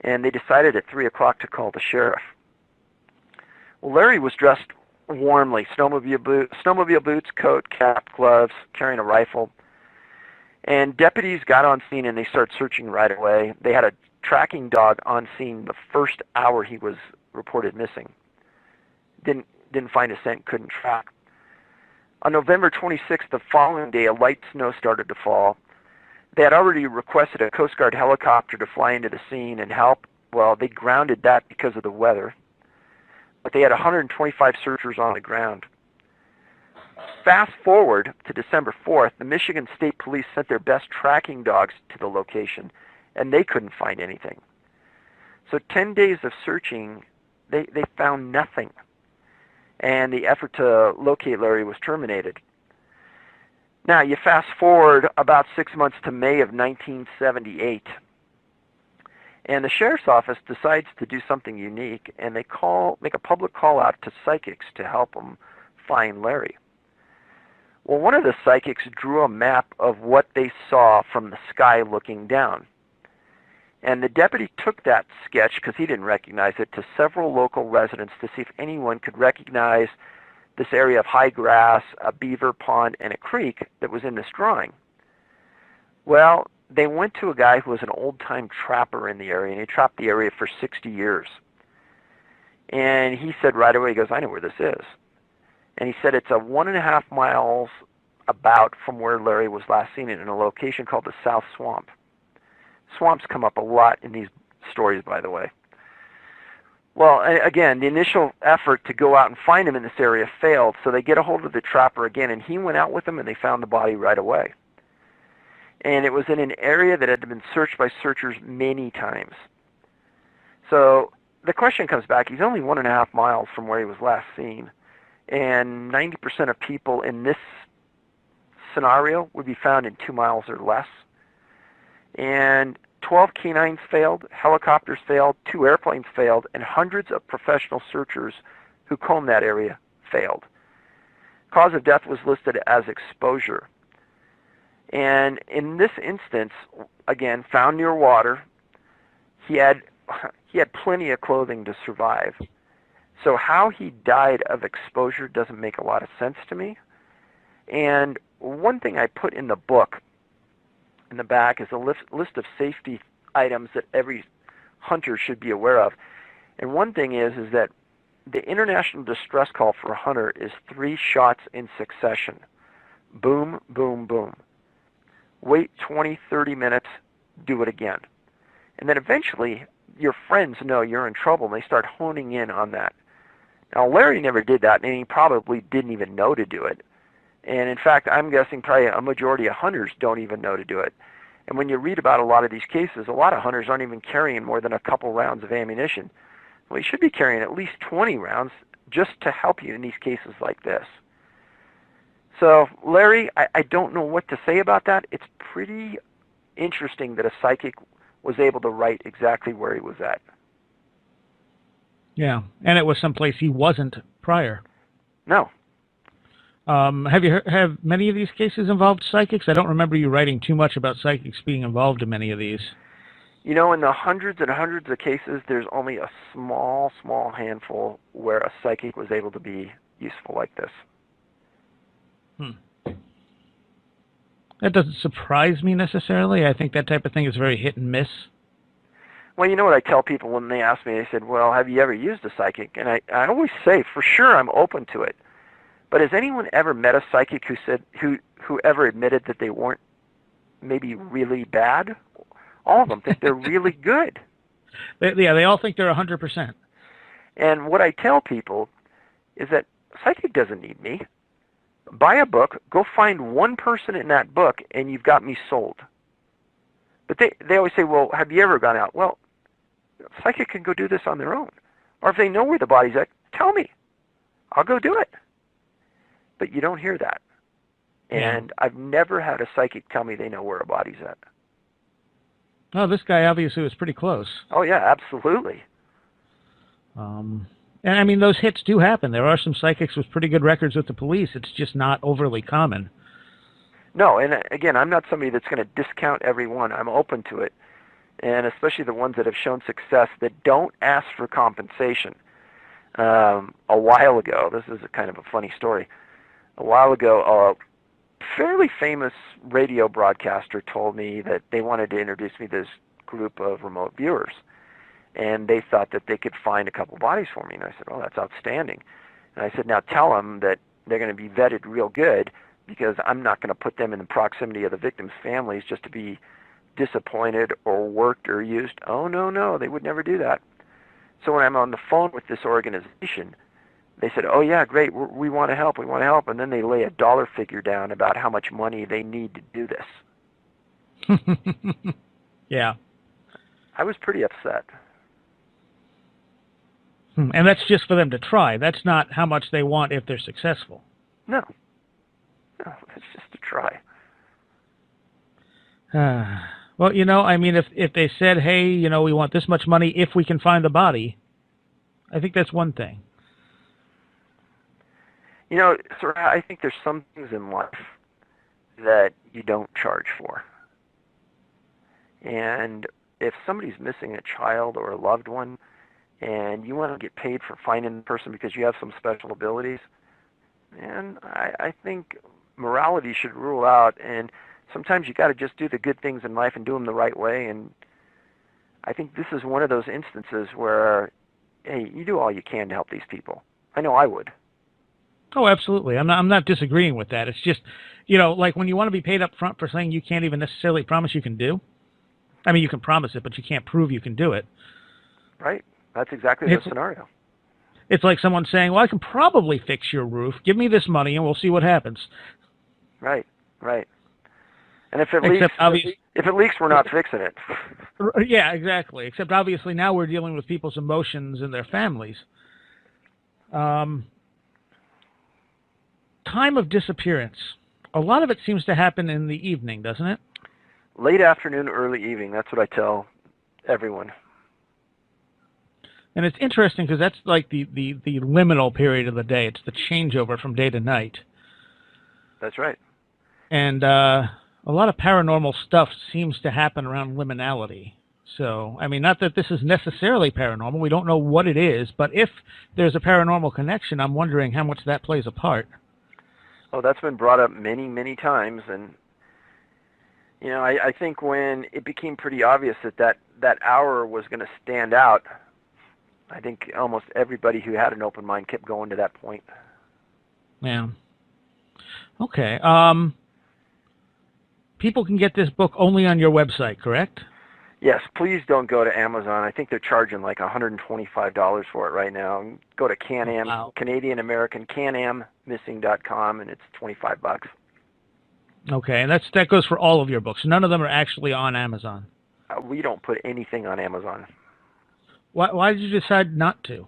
And they decided at 3 o'clock to call the sheriff. Well, Larry was dressed warmly, snowmobile boots, coat, cap, gloves, carrying a rifle. And deputies got on scene, and they started searching right away. They had a tracking dog on scene the first hour he was reported missing. Didn't find a scent, couldn't track. On November 26th, the following day, a light snow started to fall. They had already requested a Coast Guard helicopter to fly into the scene and help. Well, they grounded that because of the weather. But they had 125 searchers on the ground. Fast forward to December 4th, the Michigan State Police sent their best tracking dogs to the location, and they couldn't find anything. So 10 days of searching, they found nothing. And the effort to locate Larry was terminated. Now, you fast forward about 6 months to May of 1978, and the sheriff's office decides to do something unique, and they make a public call out to psychics to help them find Larry. Well, one of the psychics drew a map of what they saw from the sky looking down. And the deputy took that sketch, because he didn't recognize it, to several local residents to see if anyone could recognize this area of high grass, a beaver pond, and a creek that was in this drawing. Well, they went to a guy who was an old-time trapper in the area, and he trapped the area for 60 years. And he said right away, he goes, I know where this is. And he said it's a 1.5 miles about from where Larry was last seen in a location called the South Swamp. Swamps come up a lot in these stories, by the way. Well, again, the initial effort to go out and find him in this area failed, so they get a hold of the trapper again, and he went out with them, and they found the body right away. And it was in an area that had been searched by searchers many times. So the question comes back. He's only 1.5 miles from where he was last seen, and 90% of people in this scenario would be found in 2 miles or less. And 12 canines failed, helicopters failed, 2 airplanes failed, and hundreds of professional searchers who combed that area failed. Cause of death was listed as exposure. And in this instance, again, found near water, he had plenty of clothing to survive. So how he died of exposure doesn't make a lot of sense to me. And one thing I put in the book, in the back, is a list of safety items that every hunter should be aware of. And one thing is that the international distress call for a hunter is 3 shots in succession. Boom, boom, boom. Wait 20, 30 minutes, do it again. And then eventually your friends know you're in trouble and they start honing in on that. Now Larry never did that, and he probably didn't even know to do it. And in fact, I'm guessing probably a majority of hunters don't even know to do it. And when you read about a lot of these cases, a lot of hunters aren't even carrying more than a couple rounds of ammunition. Well, you should be carrying at least 20 rounds just to help you in these cases like this. So, Larry, I don't know what to say about that. It's pretty interesting that a psychic was able to write exactly where he was at. Yeah, and it was someplace he wasn't prior. No. Have many of these cases involved psychics? I don't remember you writing too much about psychics being involved in many of these. You know, in the hundreds and hundreds of cases, there's only a small handful where a psychic was able to be useful like this. That doesn't surprise me necessarily. I think that type of thing is very hit and miss. Well, you know what I tell people when they ask me, they said, well, have you ever used a psychic? And I always say, for sure, I'm open to it. But has anyone ever met a psychic who ever admitted that they weren't maybe really bad? All of them think they're really good. They all think they're 100%. And what I tell people is that psychic doesn't need me. Buy a book, go find one person in that book, and you've got me sold. But they always say, well, have you ever gone out? Well, psychic can go do this on their own. Or if they know where the body's at, tell me. I'll go do it. But you don't hear that. And I've never had a psychic tell me they know where a body's at. Oh, this guy obviously was pretty close. Oh, yeah, absolutely. And I mean, those hits do happen. There are some psychics with pretty good records with the police. It's just not overly common. No, and again, I'm not somebody that's going to discount every one. I'm open to it, and especially the ones that have shown success that don't ask for compensation. A while ago, this is a kind of a funny story. A while ago, a fairly famous radio broadcaster told me that they wanted to introduce me to this group of remote viewers. And they thought that they could find a couple bodies for me. And I said, oh, that's outstanding. And I said, now tell them that they're going to be vetted real good, because I'm not going to put them in the proximity of the victims' families just to be disappointed or worked or used. Oh, no, they would never do that. So when I'm on the phone with this organization, they said, oh, yeah, great, we want to help, And then they lay a dollar figure down about how much money they need to do this. Yeah. I was pretty upset. And that's just for them to try. That's not how much they want if they're successful. No, it's just to try. Well, you know, I mean, if they said, hey, you know, we want this much money if we can find the body, I think that's one thing. You know, sir, I think there's some things in life that you don't charge for. And if somebody's missing a child or a loved one, and you want to get paid for finding the person because you have some special abilities, and I think morality should rule out, and sometimes you got to just do the good things in life and do them the right way. And I think this is one of those instances where, hey, you do all you can to help these people. I know I would. Oh, absolutely. I'm not disagreeing with that. It's just, you know, like when you want to be paid up front for something you can't even necessarily promise you can do. I mean, you can promise it, but you can't prove you can do it. Right. That's exactly the scenario. It's like someone saying, well, I can probably fix your roof. Give me this money and we'll see what happens. Right. And if it leaks, we're not fixing it. Yeah, exactly. Except obviously now we're dealing with people's emotions and their families. Time of disappearance. A lot of it seems to happen in the evening, doesn't it? Late afternoon, early evening. That's what I tell everyone. And it's interesting because that's like the liminal period of the day. It's the changeover from day to night. That's right. And a lot of paranormal stuff seems to happen around liminality. So, I mean, not that this is necessarily paranormal. We don't know what it is. But if there's a paranormal connection, I'm wondering how much that plays a part. Oh, that's been brought up many, many times. And, you know, I think when it became pretty obvious that hour was going to stand out, I think almost everybody who had an open mind kept going to that point. Yeah. Okay. People can get this book only on your website, correct? Yes, please don't go to Amazon. I think they're charging like $125 for it right now. Go to Can-Am, Wow. Canadian-American, CanAmMissing.com, and it's $25. Okay, and that goes for all of your books. None of them are actually on Amazon. We don't put anything on Amazon. Why did you decide not to?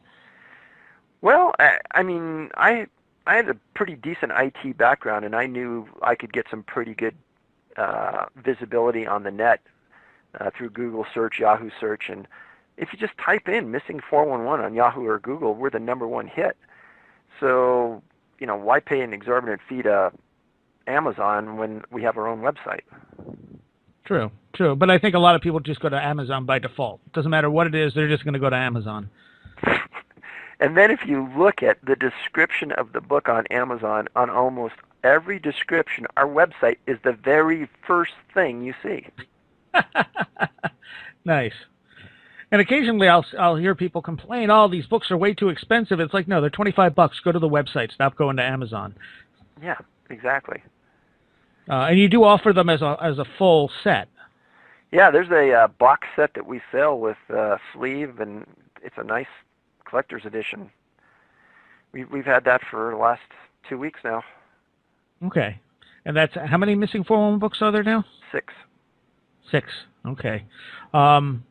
Well, I mean, I had a pretty decent IT background, and I knew I could get some pretty good visibility on the net through Google search, Yahoo search, and if you just type in Missing 411 on Yahoo or Google, we're the #1 hit. So, you know, why pay an exorbitant fee to Amazon when we have our own website? True. But I think a lot of people just go to Amazon by default. It doesn't matter what it is, they're just going to go to Amazon. And then if you look at the description of the book on Amazon, on almost every description, our website is the very first thing you see. Nice. And occasionally I'll hear people complain, "Oh, these books are way too expensive." It's like, no, they're $25. Go to the website. Stop going to Amazon. Yeah, exactly. And you do offer them as a full set. Yeah, there's a box set that we sell with sleeve, and it's a nice collector's edition. We've had that for the last 2 weeks now. Okay. And that's how many Missing 411 books are there now? 6. 6. Okay. And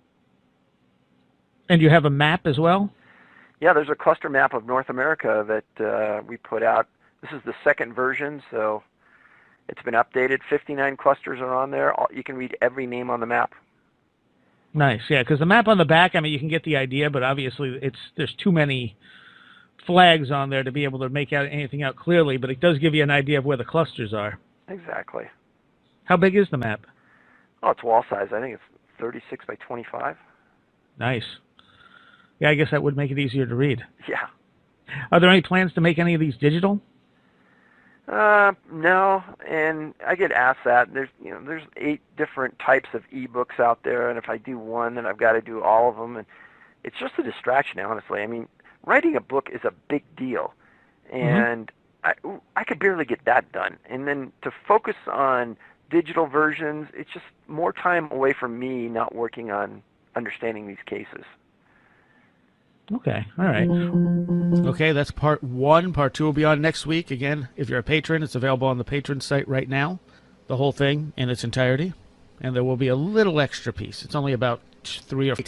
you have a map as well? Yeah, there's a cluster map of North America that we put out. This is the second version, so it's been updated. 59 clusters are on there. You can read every name on the map. Nice, yeah, because the map on the back, I mean, you can get the idea, but obviously there's too many flags on there to be able to make out anything out clearly, but it does give you an idea of where the clusters are. Exactly. How big is the map? Oh, it's wall size. I think it's 36 by 25. Nice. Yeah, I guess that would make it easier to read. Yeah. Are there any plans to make any of these digital? No, and I get asked that. There's 8 different types of ebooks out there, and if I do one, then I've got to do all of them, and it's just a distraction, honestly. I mean, writing a book is a big deal, and I could barely get that done. And then to focus on digital versions, it's just more time away from me not working on understanding these cases. Okay, all right. Okay, that's part 1. Part 2 will be on next week. Again, if you're a patron, it's available on the patron site right now, the whole thing in its entirety. And there will be a little extra piece. It's only about 3 or 4.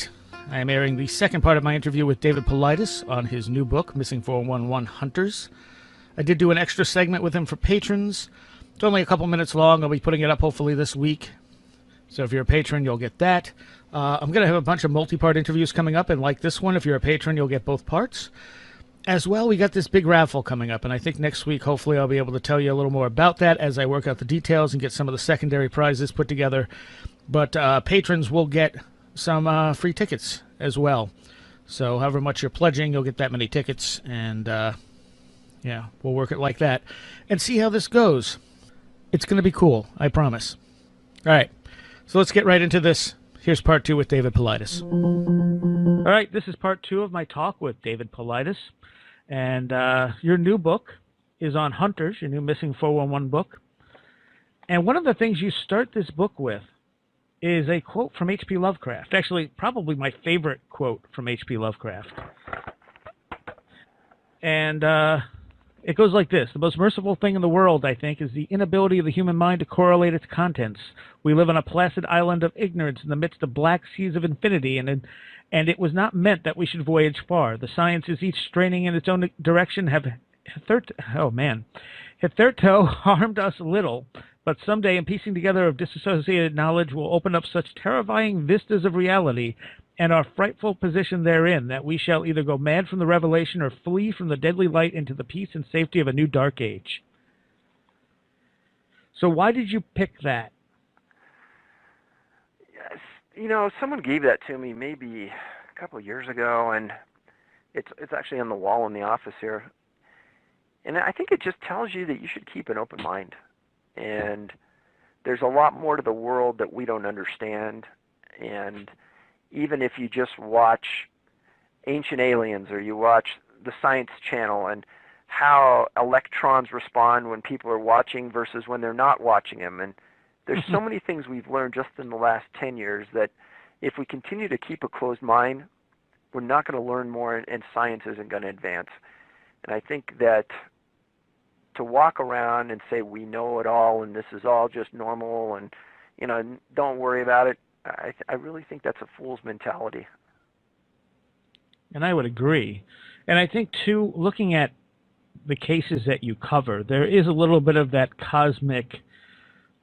I am airing the second part of my interview with David Paulides on his new book, Missing 411 Hunters. I did do an extra segment with him for patrons. It's only a couple minutes long. I'll be putting it up hopefully this week. So if you're a patron, you'll get that. I'm going to have a bunch of multi-part interviews coming up, and like this one, if you're a patron, you'll get both parts. As well, we got this big raffle coming up, and I think next week, hopefully, I'll be able to tell you a little more about that as I work out the details and get some of the secondary prizes put together. But patrons will get some free tickets as well. So however much you're pledging, you'll get that many tickets, and yeah, we'll work it like that and see how this goes. It's going to be cool, I promise. All right, so let's get right into this. Here's part 2 with David Paulides. All right, this is part 2 of my talk with David Paulides. And your new book is on Hunters, your new Missing 411 book. And one of the things you start this book with is a quote from H.P. Lovecraft. Actually, probably my favorite quote from H.P. Lovecraft. And It goes like this. The most merciful thing in the world, I think, is the inability of the human mind to correlate its contents. We live on a placid island of ignorance in the midst of black seas of infinity, and it was not meant that we should voyage far. The sciences, each straining in its own direction, have hitherto harmed us little, but someday, in piecing together of disassociated knowledge, will open up such terrifying vistas of reality and our frightful position therein, that we shall either go mad from the revelation or flee from the deadly light into the peace and safety of a new dark age. So why did you pick that? Yes, someone gave that to me maybe a couple of years ago, and it's actually on the wall in the office here. And I think it just tells you that you should keep an open mind. And there's a lot more to the world that we don't understand. And even if you just watch Ancient Aliens or you watch the Science Channel and how electrons respond when people are watching versus when they're not watching them. And there's so many things we've learned just in the last 10 years that if we continue to keep a closed mind, we're not going to learn more, and science isn't going to advance. And I think that to walk around and say we know it all and this is all just normal and don't worry about it, I really think that's a fool's mentality. And I would agree. And I think, too, looking at the cases that you cover, there is a little bit of that cosmic...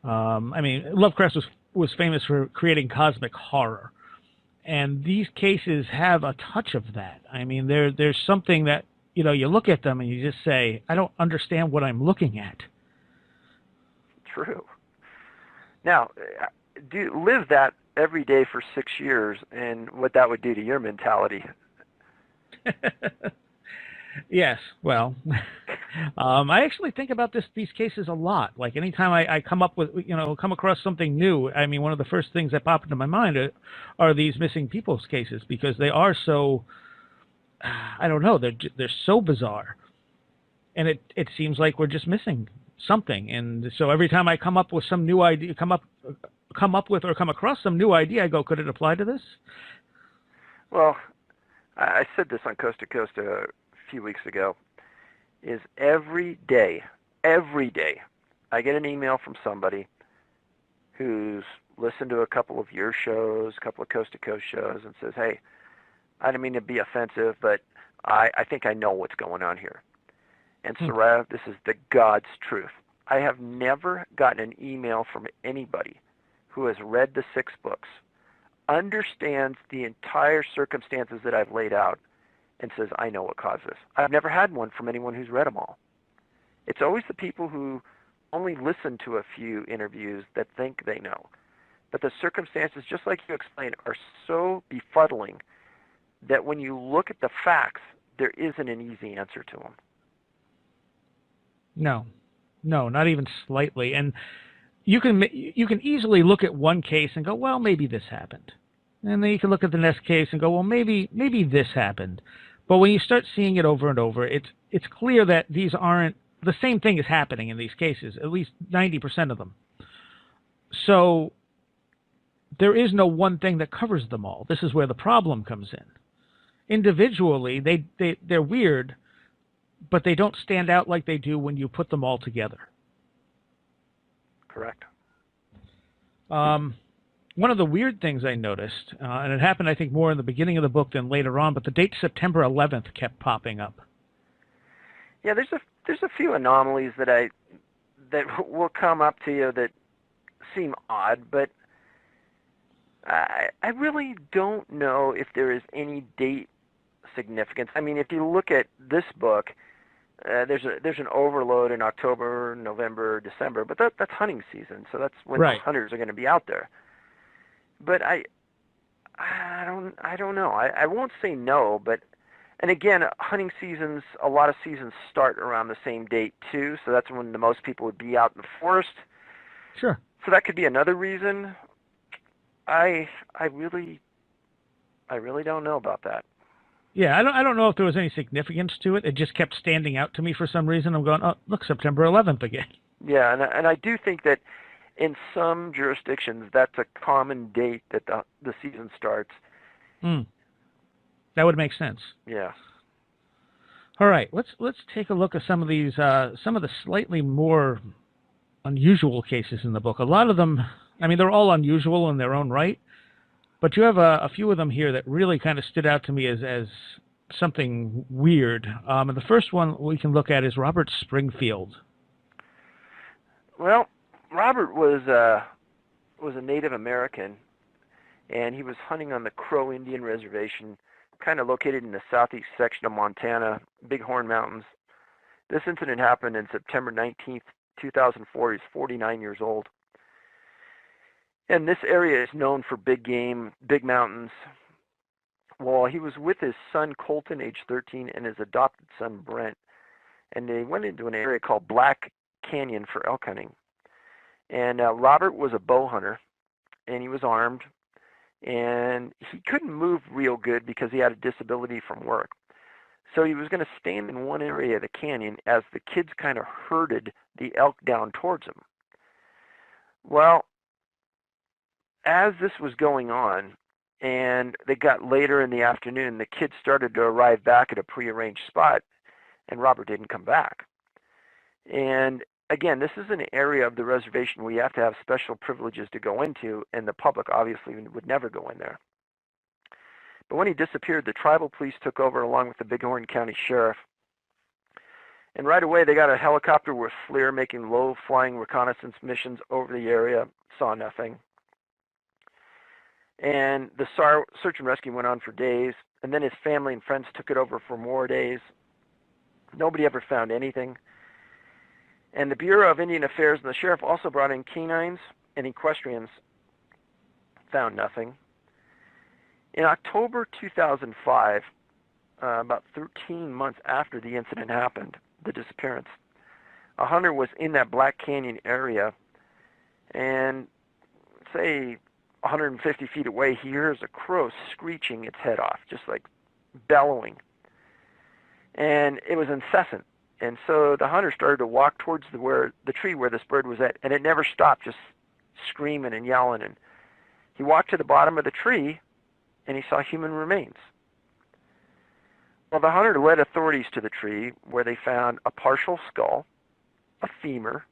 Lovecraft was famous for creating cosmic horror. And these cases have a touch of that. I mean, there's something that, you look at them and you just say, I don't understand what I'm looking at. True. Now, live that every day for 6 years and what that would do to your mentality. Yes, well, I actually think about these cases a lot. Like anytime I come across something new, I mean, one of the first things that pop into my mind are these missing people's cases, because they are so, I don't know, they're so bizarre, and it seems like we're just missing something. And so every time I come up with some new idea, come across some new idea, I go, could it apply to this? Well, I said this on Coast to Coast a few weeks ago, is every day, I get an email from somebody who's listened to a couple of your shows, a couple of Coast to Coast shows, and says, hey, I don't mean to be offensive, but I think I know what's going on here. And Soraya, this is the God's truth. I have never gotten an email from anybody who has read the 6 books, understands the entire circumstances that I've laid out, and says, I know what caused this. I've never had one from anyone who's read them all. It's always the people who only listen to a few interviews that think they know. But the circumstances, just like you explained, are so befuddling that when you look at the facts, there isn't an easy answer to them. No, not even slightly. And you can easily look at one case and go, well, maybe this happened. And then you can look at the next case and go, well, maybe this happened. But when you start seeing it over and over, it's clear that these aren't, the same thing is happening in these cases, at least 90% of them. So there is no one thing that covers them all. This is where the problem comes in. Individually, they're weird, but they don't stand out like they do when you put them all together. Correct. One of the weird things I noticed, and it happened, I think, more in the beginning of the book than later on, but the date September 11th kept popping up. Yeah, there's a few anomalies that will come up to you that seem odd, but I really don't know if there is any date significance. I mean, if you look at this book, there's an overload in October, November, December, but that's hunting season, so that's when Right. the hunters are going to be out there. But I don't know. I won't say no, but and again, hunting seasons, a lot of seasons start around the same date too, so that's when the most people would be out in the forest. Sure. So that could be another reason. I really don't know about that. Yeah, I don't know if there was any significance to it. It just kept standing out to me for some reason. I'm going, oh, look, September 11th again. Yeah, and I do think that in some jurisdictions that's a common date that the season starts. That would make sense. Yeah. All right, let's take a look at some of these, some of the slightly more unusual cases in the book. A lot of them, I mean, they're all unusual in their own right, but you have a few of them here that really kind of stood out to me as something weird. And the first one we can look at is Robert Springfield. Well, Robert was a Native American, and he was hunting on the Crow Indian Reservation, kind of located in the southeast section of Montana, Bighorn Mountains. This incident happened in September 19th, 2004. He's 49 years old. And this area is known for big game, big mountains. Well, he was with his son Colton, age 13, and his adopted son Brent, and they went into an area called Black Canyon for elk hunting. And Robert was a bow hunter, and he was armed, and he couldn't move real good because he had a disability from work. So he was going to stand in one area of the canyon as the kids kind of herded the elk down towards him. Well, as this was going on, and they got later in the afternoon, the kids started to arrive back at a prearranged spot, and Robert didn't come back. And again, this is an area of the reservation where you have to have special privileges to go into, and the public obviously would never go in there. But when he disappeared, the tribal police took over along with the Bighorn County Sheriff. And right away, they got a helicopter with FLIR making low-flying reconnaissance missions over the area, saw nothing. And the search and rescue went on for days, and then his family and friends took it over for more days. Nobody ever found anything. And the Bureau of Indian Affairs and the sheriff also brought in canines and equestrians, found nothing. In October 2005, about 13 months after the incident happened, the disappearance, a hunter was in that Black Canyon area, and say 150 feet away, he hears a crow screeching its head off, just like bellowing. And it was incessant. And so the hunter started to walk towards the tree where this bird was at, and it never stopped, just screaming and yelling. And he walked to the bottom of the tree, and he saw human remains. Well, the hunter led authorities to the tree, where they found a partial skull, a femur,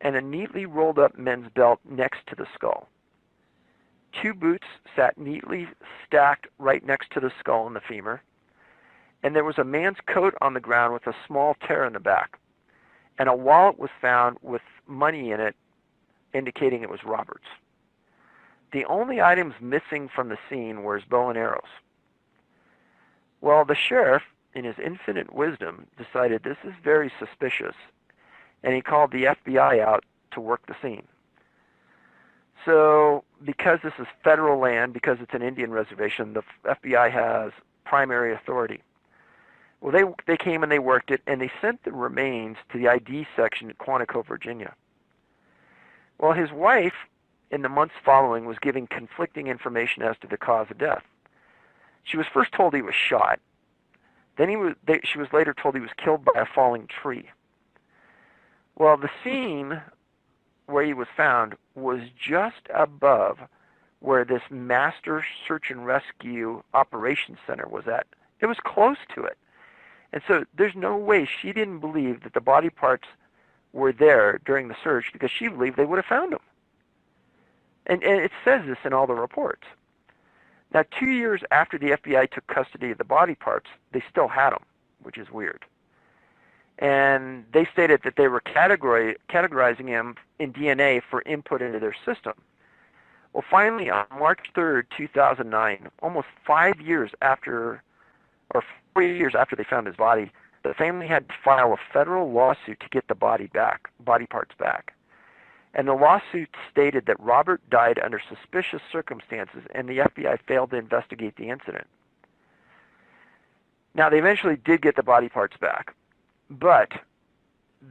and a neatly rolled up men's belt next to the skull. 2 boots sat neatly stacked right next to the skull and the femur, and there was a man's coat on the ground with a small tear in the back, and a wallet was found with money in it, indicating it was Robert's. The only items missing from the scene were his bow and arrows. Well, the sheriff, in his infinite wisdom, decided this is very suspicious, and he called the FBI out to work the scene. So, because this is federal land, because it's an Indian reservation, the FBI has primary authority. Well, they came and they worked it, and they sent the remains to the ID section at Quantico, Virginia. Well, his wife, in the months following, was giving conflicting information as to the cause of death. She was first told he was shot. Then she was later told he was killed by a falling tree. Well, the scene where he was found was just above where this master search and rescue operations center was at. It was close to it. And so there's no way she didn't believe that the body parts were there during the search, because she believed they would have found them. And it says this in all the reports. Now, 2 years after the FBI took custody of the body parts, they still had them, which is weird. And they stated that they were categorizing him in DNA for input into their system. Well, finally, on March 3rd, 2009, almost 5 years after, or 4 years after they found his body, the family had to file a federal lawsuit to get the body parts back. And the lawsuit stated that Robert died under suspicious circumstances, and the FBI failed to investigate the incident. Now, they eventually did get the body parts back, but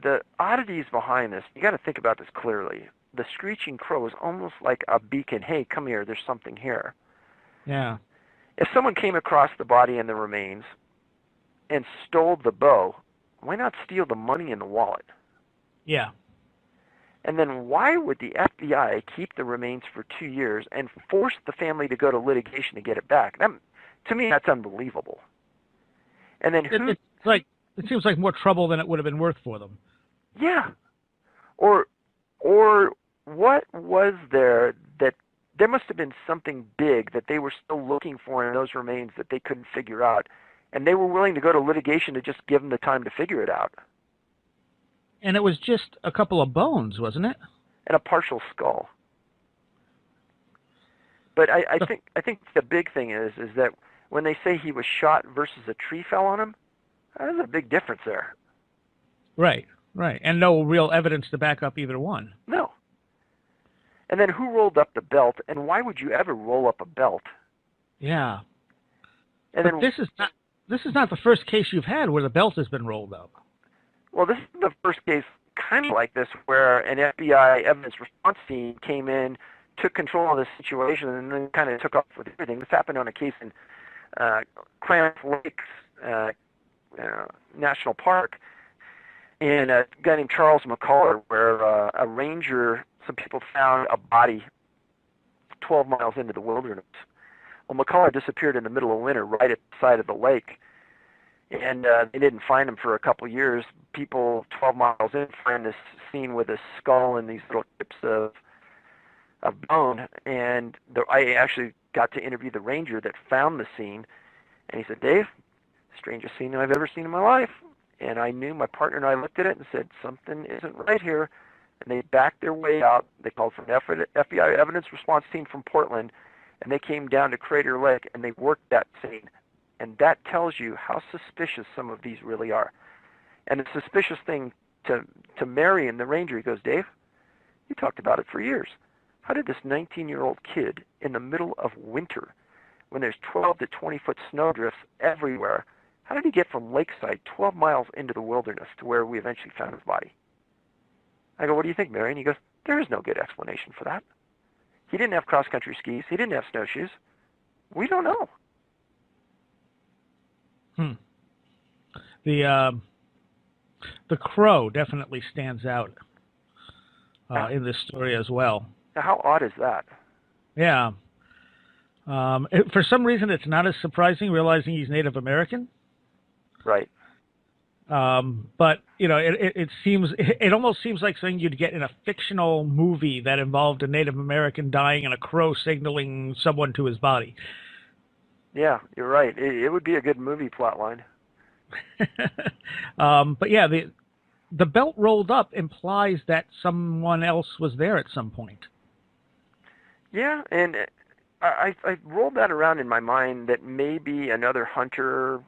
the oddities behind this, you got to think about this clearly. The screeching crow is almost like a beacon. Hey, come here, there's something here. Yeah. If someone came across the body and the remains and stole the bow, why not steal the money in the wallet? Yeah. And then why would the FBI keep the remains for 2 years and force the family to go to litigation to get it back? To me, that's unbelievable. And then Like, it seems like more trouble than it would have been worth for them. Yeah. Or what was there that there must have been something big that they were still looking for in those remains that they couldn't figure out, and they were willing to go to litigation to just give them the time to figure it out. And it was just a couple of bones, wasn't it? And a partial skull. But I think the big thing is that when they say he was shot versus a tree fell on him, there's a big difference there. Right, right. And no real evidence to back up either one. No. And then who rolled up the belt, and why would you ever roll up a belt? Yeah. And but then this is not the first case you've had where the belt has been rolled up. Well, this is the first case kind of like this where an FBI evidence response team came in, took control of the situation, and then kind of took off with everything. This happened on a case in Klamath Lakes National Park, and a guy named Charles McCullough, where a ranger, some people found a body 12 miles into the wilderness. Well, McCullough disappeared in the middle of winter right at the side of the lake, and they didn't find him for a couple of years. People 12 miles in find this scene with a skull and these little chips of bone, and I actually got to interview the ranger that found the scene, and he said, "Dave, strangest scene I've ever seen in my life." And I knew, my partner and I looked at it and said, something isn't right here. And they backed their way out. They called for an FBI evidence response team from Portland, and they came down to Crater Lake, and they worked that scene. And that tells you how suspicious some of these really are. And the suspicious thing to Marion, the ranger, he goes, "Dave, you talked about it for years. How did this 19-year-old kid in the middle of winter, when there's 12 to 20-foot snowdrifts everywhere, how did he get from Lakeside 12 miles into the wilderness to where we eventually found his body?" I go, "What do you think, Marion?" He goes, "There is no good explanation for that. He didn't have cross-country skis. He didn't have snowshoes. We don't know." The crow definitely stands out in this story as well. Now, how odd is that? Yeah. For some reason, it's not as surprising realizing he's Native American. Right. But it almost seems like something you'd get in a fictional movie that involved a Native American dying and a crow signaling someone to his body. Yeah, you're right. It would be a good movie plot line. But yeah, the belt rolled up implies that someone else was there at some point. Yeah, and I rolled that around in my mind that maybe another hunter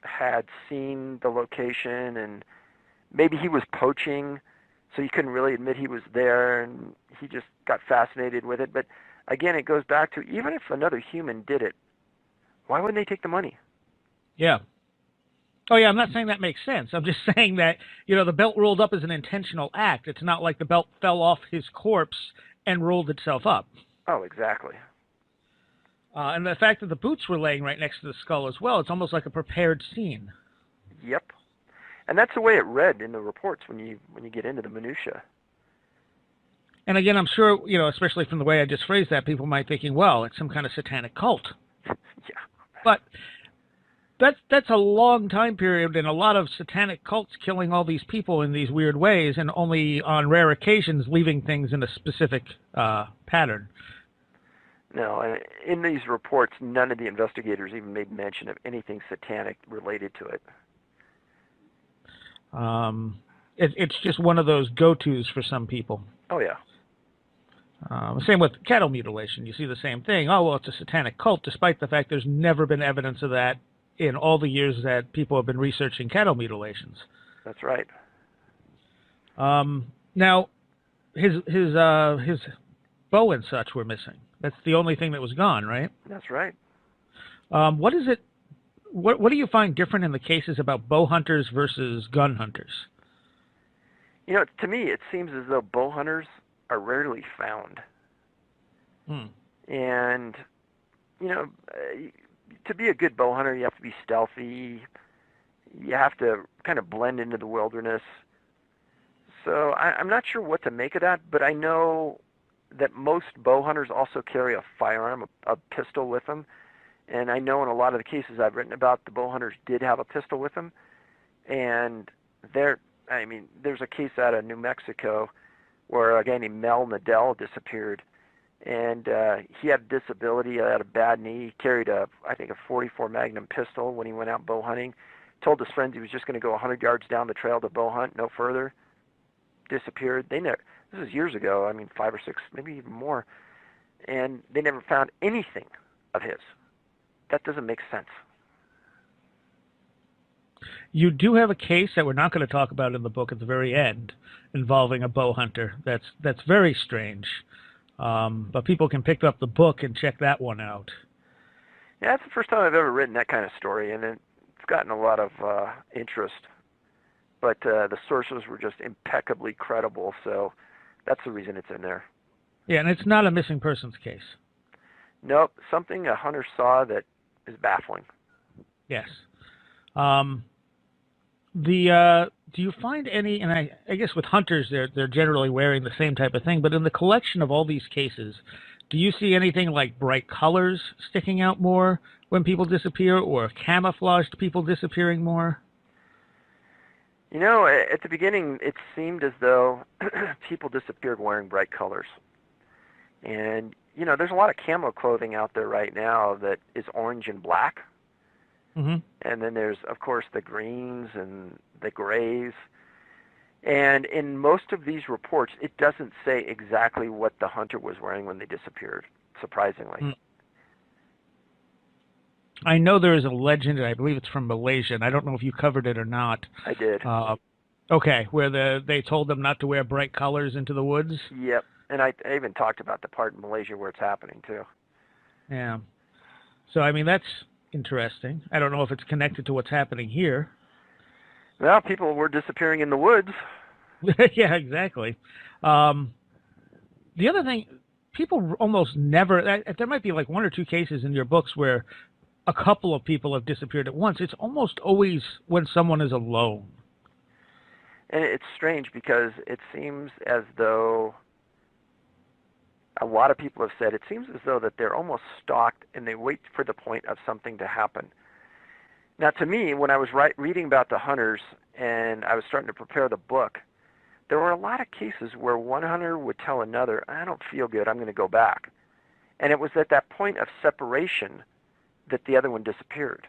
had seen the location, and maybe he was poaching, so he couldn't really admit he was there, and he just got fascinated with it. But again, it goes back to, even if another human did it, why wouldn't they take the money? Yeah. Oh, yeah, I'm not saying that makes sense. I'm just saying that, the belt rolled up as an intentional act. It's not like the belt fell off his corpse and rolled itself up. Oh, exactly. And the fact that the boots were laying right next to the skull as well, it's almost like a prepared scene. Yep. And that's the way it read in the reports when you get into the minutia. And again, I'm sure, especially from the way I just phrased that, people might be thinking, well, it's some kind of satanic cult. Yeah. But that's a long time period, and a lot of satanic cults killing all these people in these weird ways, and only on rare occasions leaving things in a specific pattern. No, in these reports, none of the investigators even made mention of anything satanic related to it. It's just one of those go-tos for some people. Oh, yeah. Same with cattle mutilation. You see the same thing. Oh, well, it's a satanic cult, despite the fact there's never been evidence of that in all the years that people have been researching cattle mutilations. That's right. Now, his bow and such were missing. That's the only thing that was gone, right? That's right. What is it? What do you find different in the cases about bow hunters versus gun hunters? To me, it seems as though bow hunters are rarely found. And, to be a good bow hunter, you have to be stealthy. You have to kind of blend into the wilderness. So I'm not sure what to make of that, but I know that most bow hunters also carry a firearm, a pistol with them. And I know in a lot of the cases I've written about, the bow hunters did have a pistol with them. And there's a case out of New Mexico where a guy named Mel Nadell disappeared. And he had a disability, had a bad knee. He carried I think a 44 Magnum pistol when he went out bow hunting. Told his friends he was just going to go 100 yards down the trail to bow hunt, no further. Disappeared. This was years ago, 5 or 6, maybe even more. And they never found anything of his. That doesn't make sense. You do have a case that we're not going to talk about in the book at the very end involving a bow hunter. That's very strange. But people can pick up the book and check that one out. Yeah, that's the first time I've ever written that kind of story, and it's gotten a lot of interest. But the sources were just impeccably credible, so that's the reason it's in there. Yeah, and it's not a missing persons case. Nope, something a hunter saw that is baffling. Yes. Do you find any, and I guess with hunters, they're generally wearing the same type of thing, but in the collection of all these cases, do you see anything like bright colors sticking out more when people disappear, or camouflaged people disappearing more? At the beginning, it seemed as though people disappeared wearing bright colors. And, there's a lot of camo clothing out there right now that is orange and black. Mm-hmm. And then there's, of course, the greens and the grays. And in most of these reports, it doesn't say exactly what the hunter was wearing when they disappeared, surprisingly. Mm. I know there is a legend, and I believe it's from Malaysia, and I don't know if you covered it or not. I did. Okay, where they told them not to wear bright colors into the woods? Yep. And I even talked about the part in Malaysia where it's happening, too. Yeah. So, that's interesting. I don't know if it's connected to what's happening here. Well, people were disappearing in the woods. Yeah, exactly. The other thing, people almost never, there might be like one or two cases in your books where a couple of people have disappeared at once. It's almost always when someone is alone. And it's strange because it seems as though a lot of people have said it seems as though that they're almost stalked and they wait for the point of something to happen. Now, to me, when I was reading about the hunters and I was starting to prepare the book, there were a lot of cases where one hunter would tell another, I don't feel good, I'm going to go back. And it was at that point of separation that the other one disappeared.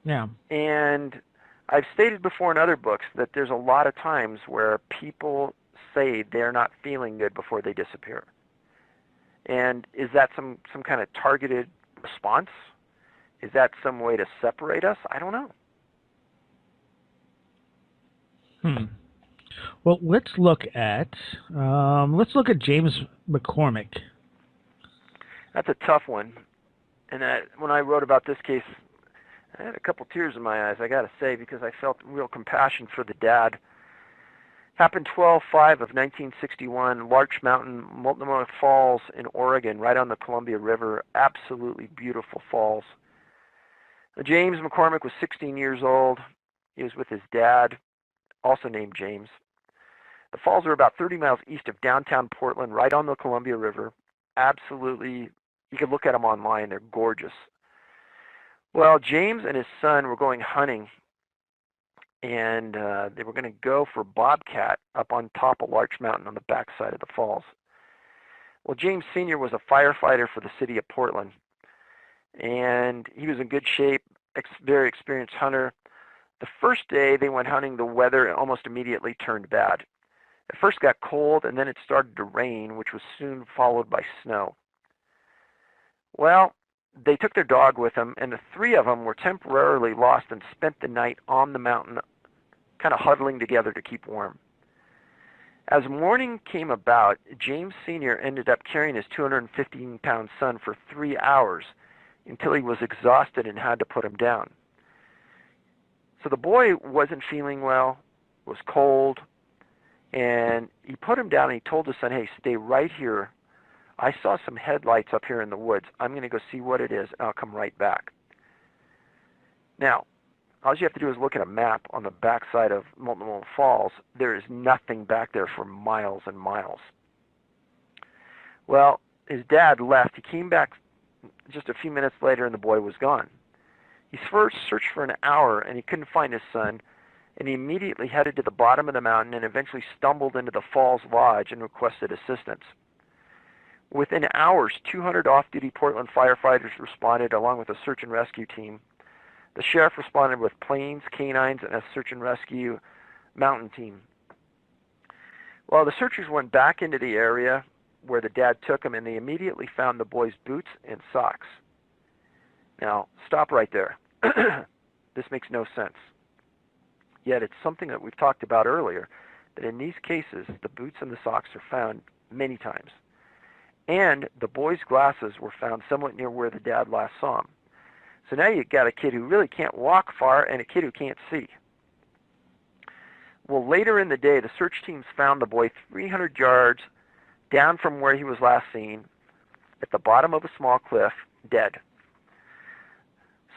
Yeah. And I've stated before in other books that there's a lot of times where people say they're not feeling good before they disappear. And is that some kind of targeted response? Is that some way to separate us? I don't know. Well, let's look at James McCormick. That's a tough one. And when I wrote about this case, I had a couple tears in my eyes, I got to say, because I felt real compassion for the dad. Happened 12/5 of 1961, Larch Mountain, Multnomah Falls in Oregon, right on the Columbia River. Absolutely beautiful falls. James McCormick was 16 years old. He was with his dad, also named James. The falls are about 30 miles east of downtown Portland, right on the Columbia River. Absolutely, you can look at them online. They're gorgeous. Well, James and his son were going hunting, and they were going to go for bobcat up on top of Larch Mountain on the backside of the falls. Well, James Sr. was a firefighter for the city of Portland, and he was in good shape, very experienced hunter. The first day they went hunting, the weather almost immediately turned bad. It first got cold, and then it started to rain, which was soon followed by snow. Well, they took their dog with them, and the three of them were temporarily lost and spent the night on the mountain, kind of huddling together to keep warm. As morning came about, James Sr. ended up carrying his 215-pound son for 3 hours until he was exhausted and had to put him down. So the boy wasn't feeling well, was cold, and he put him down and he told his son, hey, stay right here. I saw some headlights up here in the woods. I'm going to go see what it is, and I'll come right back. Now, all you have to do is look at a map on the backside of Multnomah Falls. There is nothing back there for miles and miles. Well, his dad left. He came back just a few minutes later, and the boy was gone. He first searched for an hour, and he couldn't find his son, and he immediately headed to the bottom of the mountain and eventually stumbled into the Falls Lodge and requested assistance. Within hours, 200 off-duty Portland firefighters responded along with a search and rescue team. The sheriff responded with planes, canines, and a search and rescue mountain team. Well, the searchers went back into the area where the dad took him, and they immediately found the boy's boots and socks. Now, stop right there. This makes no sense. Yet it's something that we've talked about earlier, that in these cases, the boots and the socks are found many times. And the boy's glasses were found somewhat near where the dad last saw him. So now you've got a kid who really can't walk far and a kid who can't see. Well, later in the day, the search teams found the boy 300 yards down from where he was last seen, at the bottom of a small cliff, dead.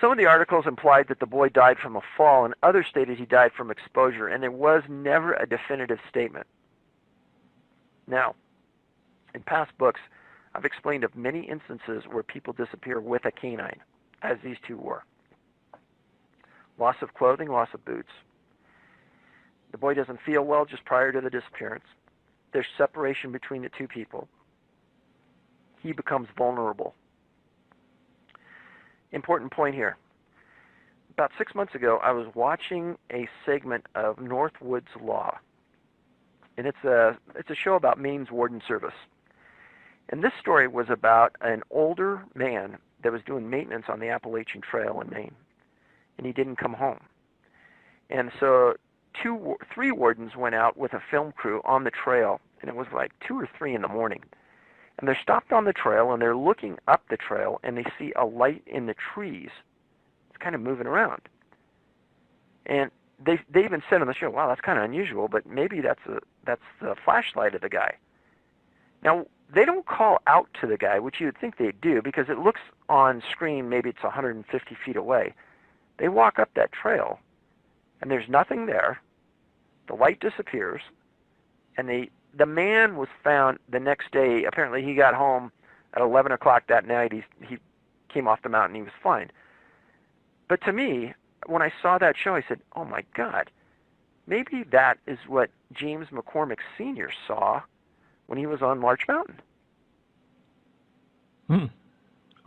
Some of the articles implied that the boy died from a fall, and others stated he died from exposure, and there was never a definitive statement. Now, in past books, I've explained of many instances where people disappear with a canine, as these two were. Loss of clothing, loss of boots. The boy doesn't feel well just prior to the disappearance. There's separation between the two people. He becomes vulnerable. Important point here. About 6 months ago, I was watching a segment of Northwoods Law. And it's a show about Maine's Warden Service. And this story was about an older man that was doing maintenance on the Appalachian Trail in Maine. And he didn't come home. And so three wardens went out with a film crew on the trail. And it was like 2 or 3 in the morning. And they're stopped on the trail, and they're looking up the trail, and they see a light in the trees. It's kind of moving around. And they even said on the show, wow, that's kind of unusual, but maybe that's the flashlight of the guy. Now, they don't call out to the guy, which you would think they'd do, because it looks on screen maybe it's 150 feet away. They walk up that trail, and there's nothing there. The light disappears, and the man was found the next day. Apparently, he got home at 11 o'clock that night. He came off the mountain. He was fine. But to me, when I saw that show, I said, oh, my God, maybe that is what James McCormick Sr. saw when he was on Larch Mountain.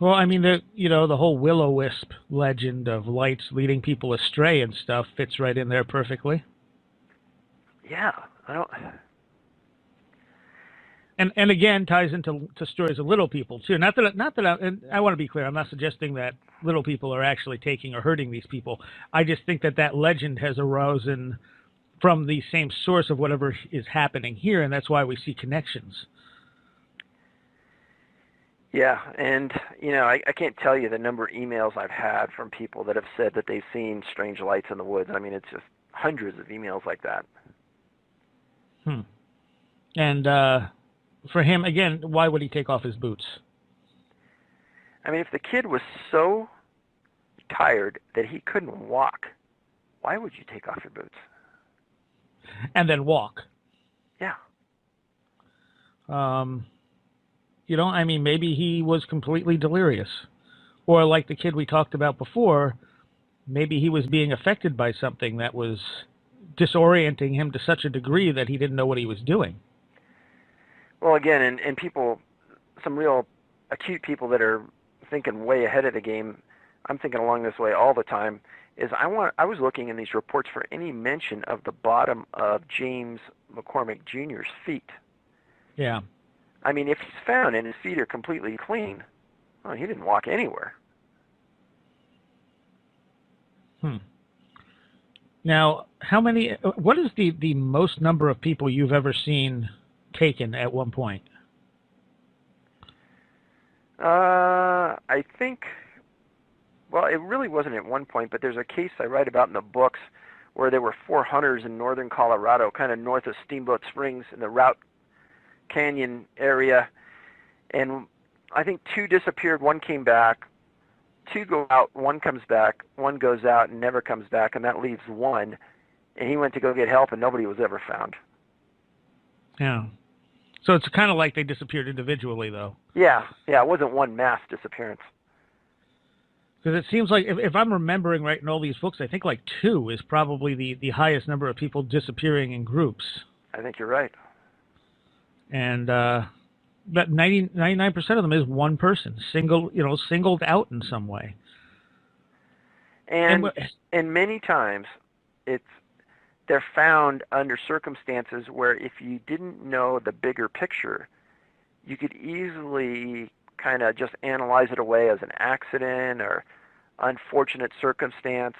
Well, I mean, the whole Will-O-Wisp legend of lights leading people astray and stuff fits right in there perfectly. Yeah, I don't... And again, ties into stories of little people too. Not that and I want to be clear. I'm not suggesting that little people are actually taking or hurting these people. I just think that legend has arisen from the same source of whatever is happening here, and that's why we see connections. Yeah, and I can't tell you the number of emails I've had from people that have said that they've seen strange lights in the woods. I mean, it's just hundreds of emails like that. And for him, again, why would he take off his boots? I mean, if the kid was so tired that he couldn't walk, why would you take off your boots? And then walk. Yeah. I mean, maybe he was completely delirious. Or like the kid we talked about before, maybe he was being affected by something that was disorienting him to such a degree that he didn't know what he was doing. Well, again, and people, some real acute people that are thinking way ahead of the game, I'm thinking along this way all the time, is I was looking in these reports for any mention of the bottom of James McCormick Jr.'s feet. Yeah. I mean, if he's found and his feet are completely clean, well, he didn't walk anywhere. Now, what is the most number of people you've ever seen taken at one point? I think, well, it really wasn't at one point, but there's a case I write about in the books where there were 4 hunters in northern Colorado, kind of north of Steamboat Springs in the Route Canyon area, and I think 2 disappeared, 1 came back, 2 go out, 1 comes back, 1 goes out and never comes back, and that leaves 1, and he went to go get help and nobody was ever found. Yeah. So it's kind of like they disappeared individually, though. Yeah, it wasn't one mass disappearance. Because it seems like, if I'm remembering right in all these books, I think like 2 is probably the highest number of people disappearing in groups. I think you're right. And but 99% of them is one person, singled out in some way. And many times they're found under circumstances where if you didn't know the bigger picture, you could easily kind of just analyze it away as an accident or unfortunate circumstance.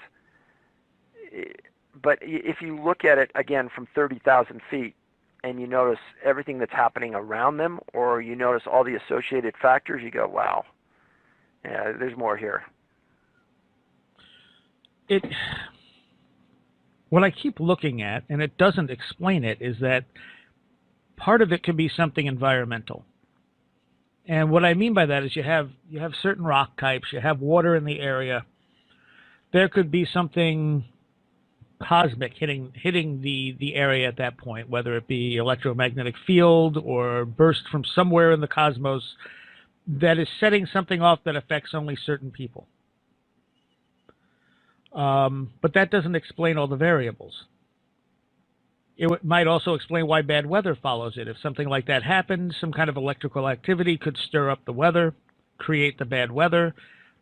But if you look at it again from 30,000 feet and you notice everything that's happening around them, or you notice all the associated factors, you go, wow, yeah, there's more here. What I keep looking at, and it doesn't explain it, is that part of it could be something environmental. And what I mean by that is you have certain rock types, you have water in the area. There could be something cosmic hitting the area at that point, whether it be electromagnetic field or burst from somewhere in the cosmos that is setting something off that affects only certain people. But that doesn't explain all the variables. It might also explain why bad weather follows it. If something like that happens, some kind of electrical activity could stir up the weather, create the bad weather,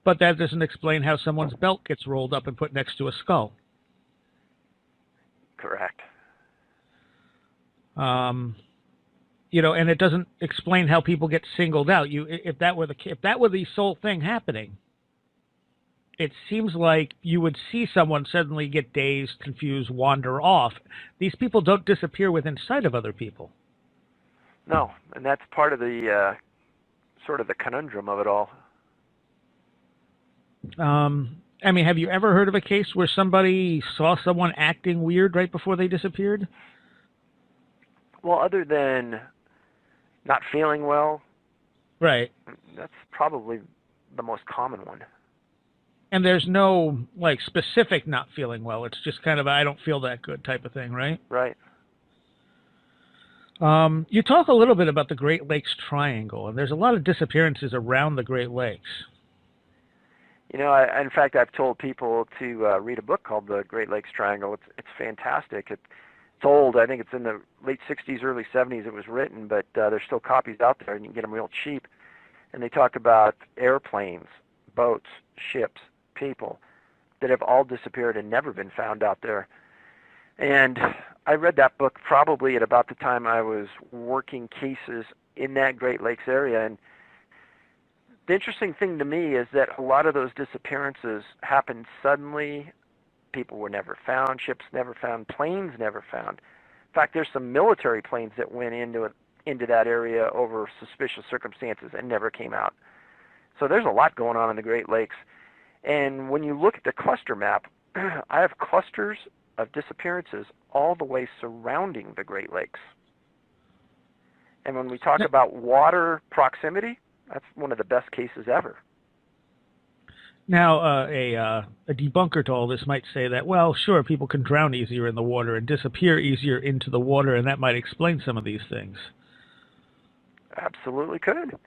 but that doesn't explain how someone's belt gets rolled up and put next to a skull. Correct. And it doesn't explain how people get singled out. If that were the sole thing happening, it seems like you would see someone suddenly get dazed, confused, wander off. These people don't disappear within sight of other people. No, and that's part of the sort of the conundrum of it all. Have you ever heard of a case where somebody saw someone acting weird right before they disappeared? Well, other than not feeling well, right? That's probably the most common one. And there's no, specific not feeling well. It's just kind of I don't feel that good type of thing, right? Right. You talk a little bit about the Great Lakes Triangle, and there's a lot of disappearances around the Great Lakes. In fact, I've told people to read a book called The Great Lakes Triangle. It's fantastic. It's old. I think it's in the late 60s, early 70s it was written, but there's still copies out there, and you can get them real cheap. And they talk about airplanes, boats, ships, people that have all disappeared and never been found out there. And I read that book probably at about the time I was working cases in that Great Lakes area. And the interesting thing to me is that a lot of those disappearances happened suddenly. People were never found, ships never found, planes never found. In fact, there's some military planes that went into that area over suspicious circumstances and never came out. So there's a lot going on in the Great Lakes. And when you look at the cluster map, I have clusters of disappearances all the way surrounding the Great Lakes. And when we talk about water proximity, that's one of the best cases ever. Now, a debunker to all this might say that, well, sure, people can drown easier in the water and disappear easier into the water, and that might explain some of these things. Absolutely could.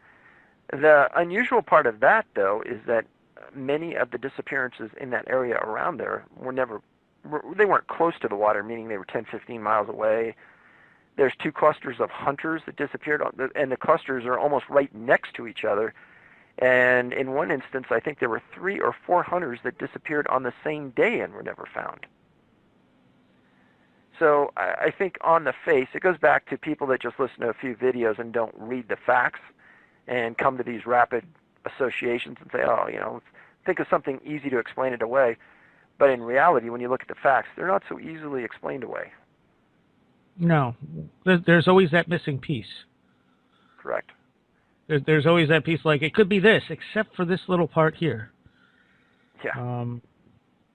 The unusual part of that, though, is that many of the disappearances in that area around there they weren't close to the water, meaning they were 10, 15 miles away. There's 2 clusters of hunters that disappeared, and the clusters are almost right next to each other. And in one instance, I think there were 3 or 4 hunters that disappeared on the same day and were never found. So I think on the face, it goes back to people that just listen to a few videos and don't read the facts and come to these rapid associations and say, think of something easy to explain it away. But in reality, when you look at the facts, they're not so easily explained away. No. There's always that missing piece. Correct. There's always that piece it could be this, except for this little part here. Yeah.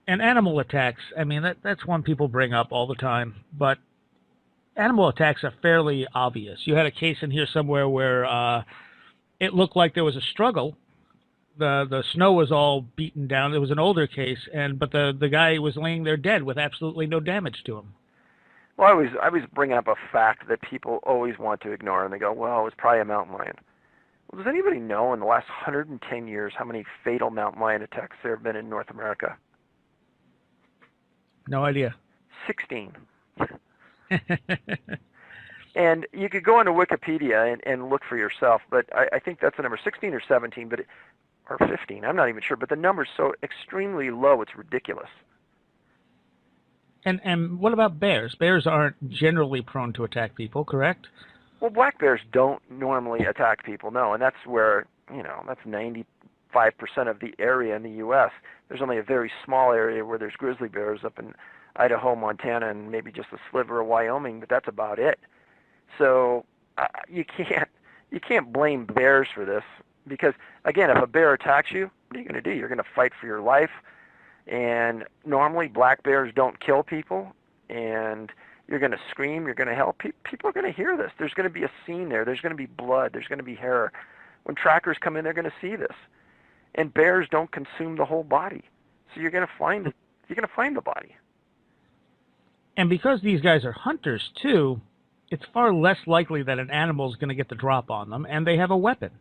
And animal attacks, that's one people bring up all the time. But animal attacks are fairly obvious. You had a case in here somewhere where it looked like there was a struggle. The snow was all beaten down. It was an older case, but the guy was laying there dead with absolutely no damage to him. Well, I always bring up a fact that people always want to ignore, and they go, well, it was probably a mountain lion. Well, does anybody know in the last 110 years how many fatal mountain lion attacks there have been in North America? No idea. 16. And you could go onto Wikipedia and look for yourself, but I think that's the number 16 or 17, or 15. I'm not even sure, but the number's so extremely low, it's ridiculous. And what about bears? Bears aren't generally prone to attack people, correct? Well, black bears don't normally attack people, no, and that's where, that's 95% of the area in the U.S. There's only a very small area where there's grizzly bears up in Idaho, Montana, and maybe just a sliver of Wyoming, but that's about it. So you can't blame bears for this because, again, if a bear attacks you, what are you going to do? You're going to fight for your life. And normally black bears don't kill people, and you're going to scream, you're going to help. People are going to hear this. There's going to be a scene there. There's going to be blood. There's going to be hair. When trackers come in, they're going to see this. And bears don't consume the whole body, so you're going to find the body. And because these guys are hunters too, it's far less likely that an animal is going to get the drop on them, and they have a weapon.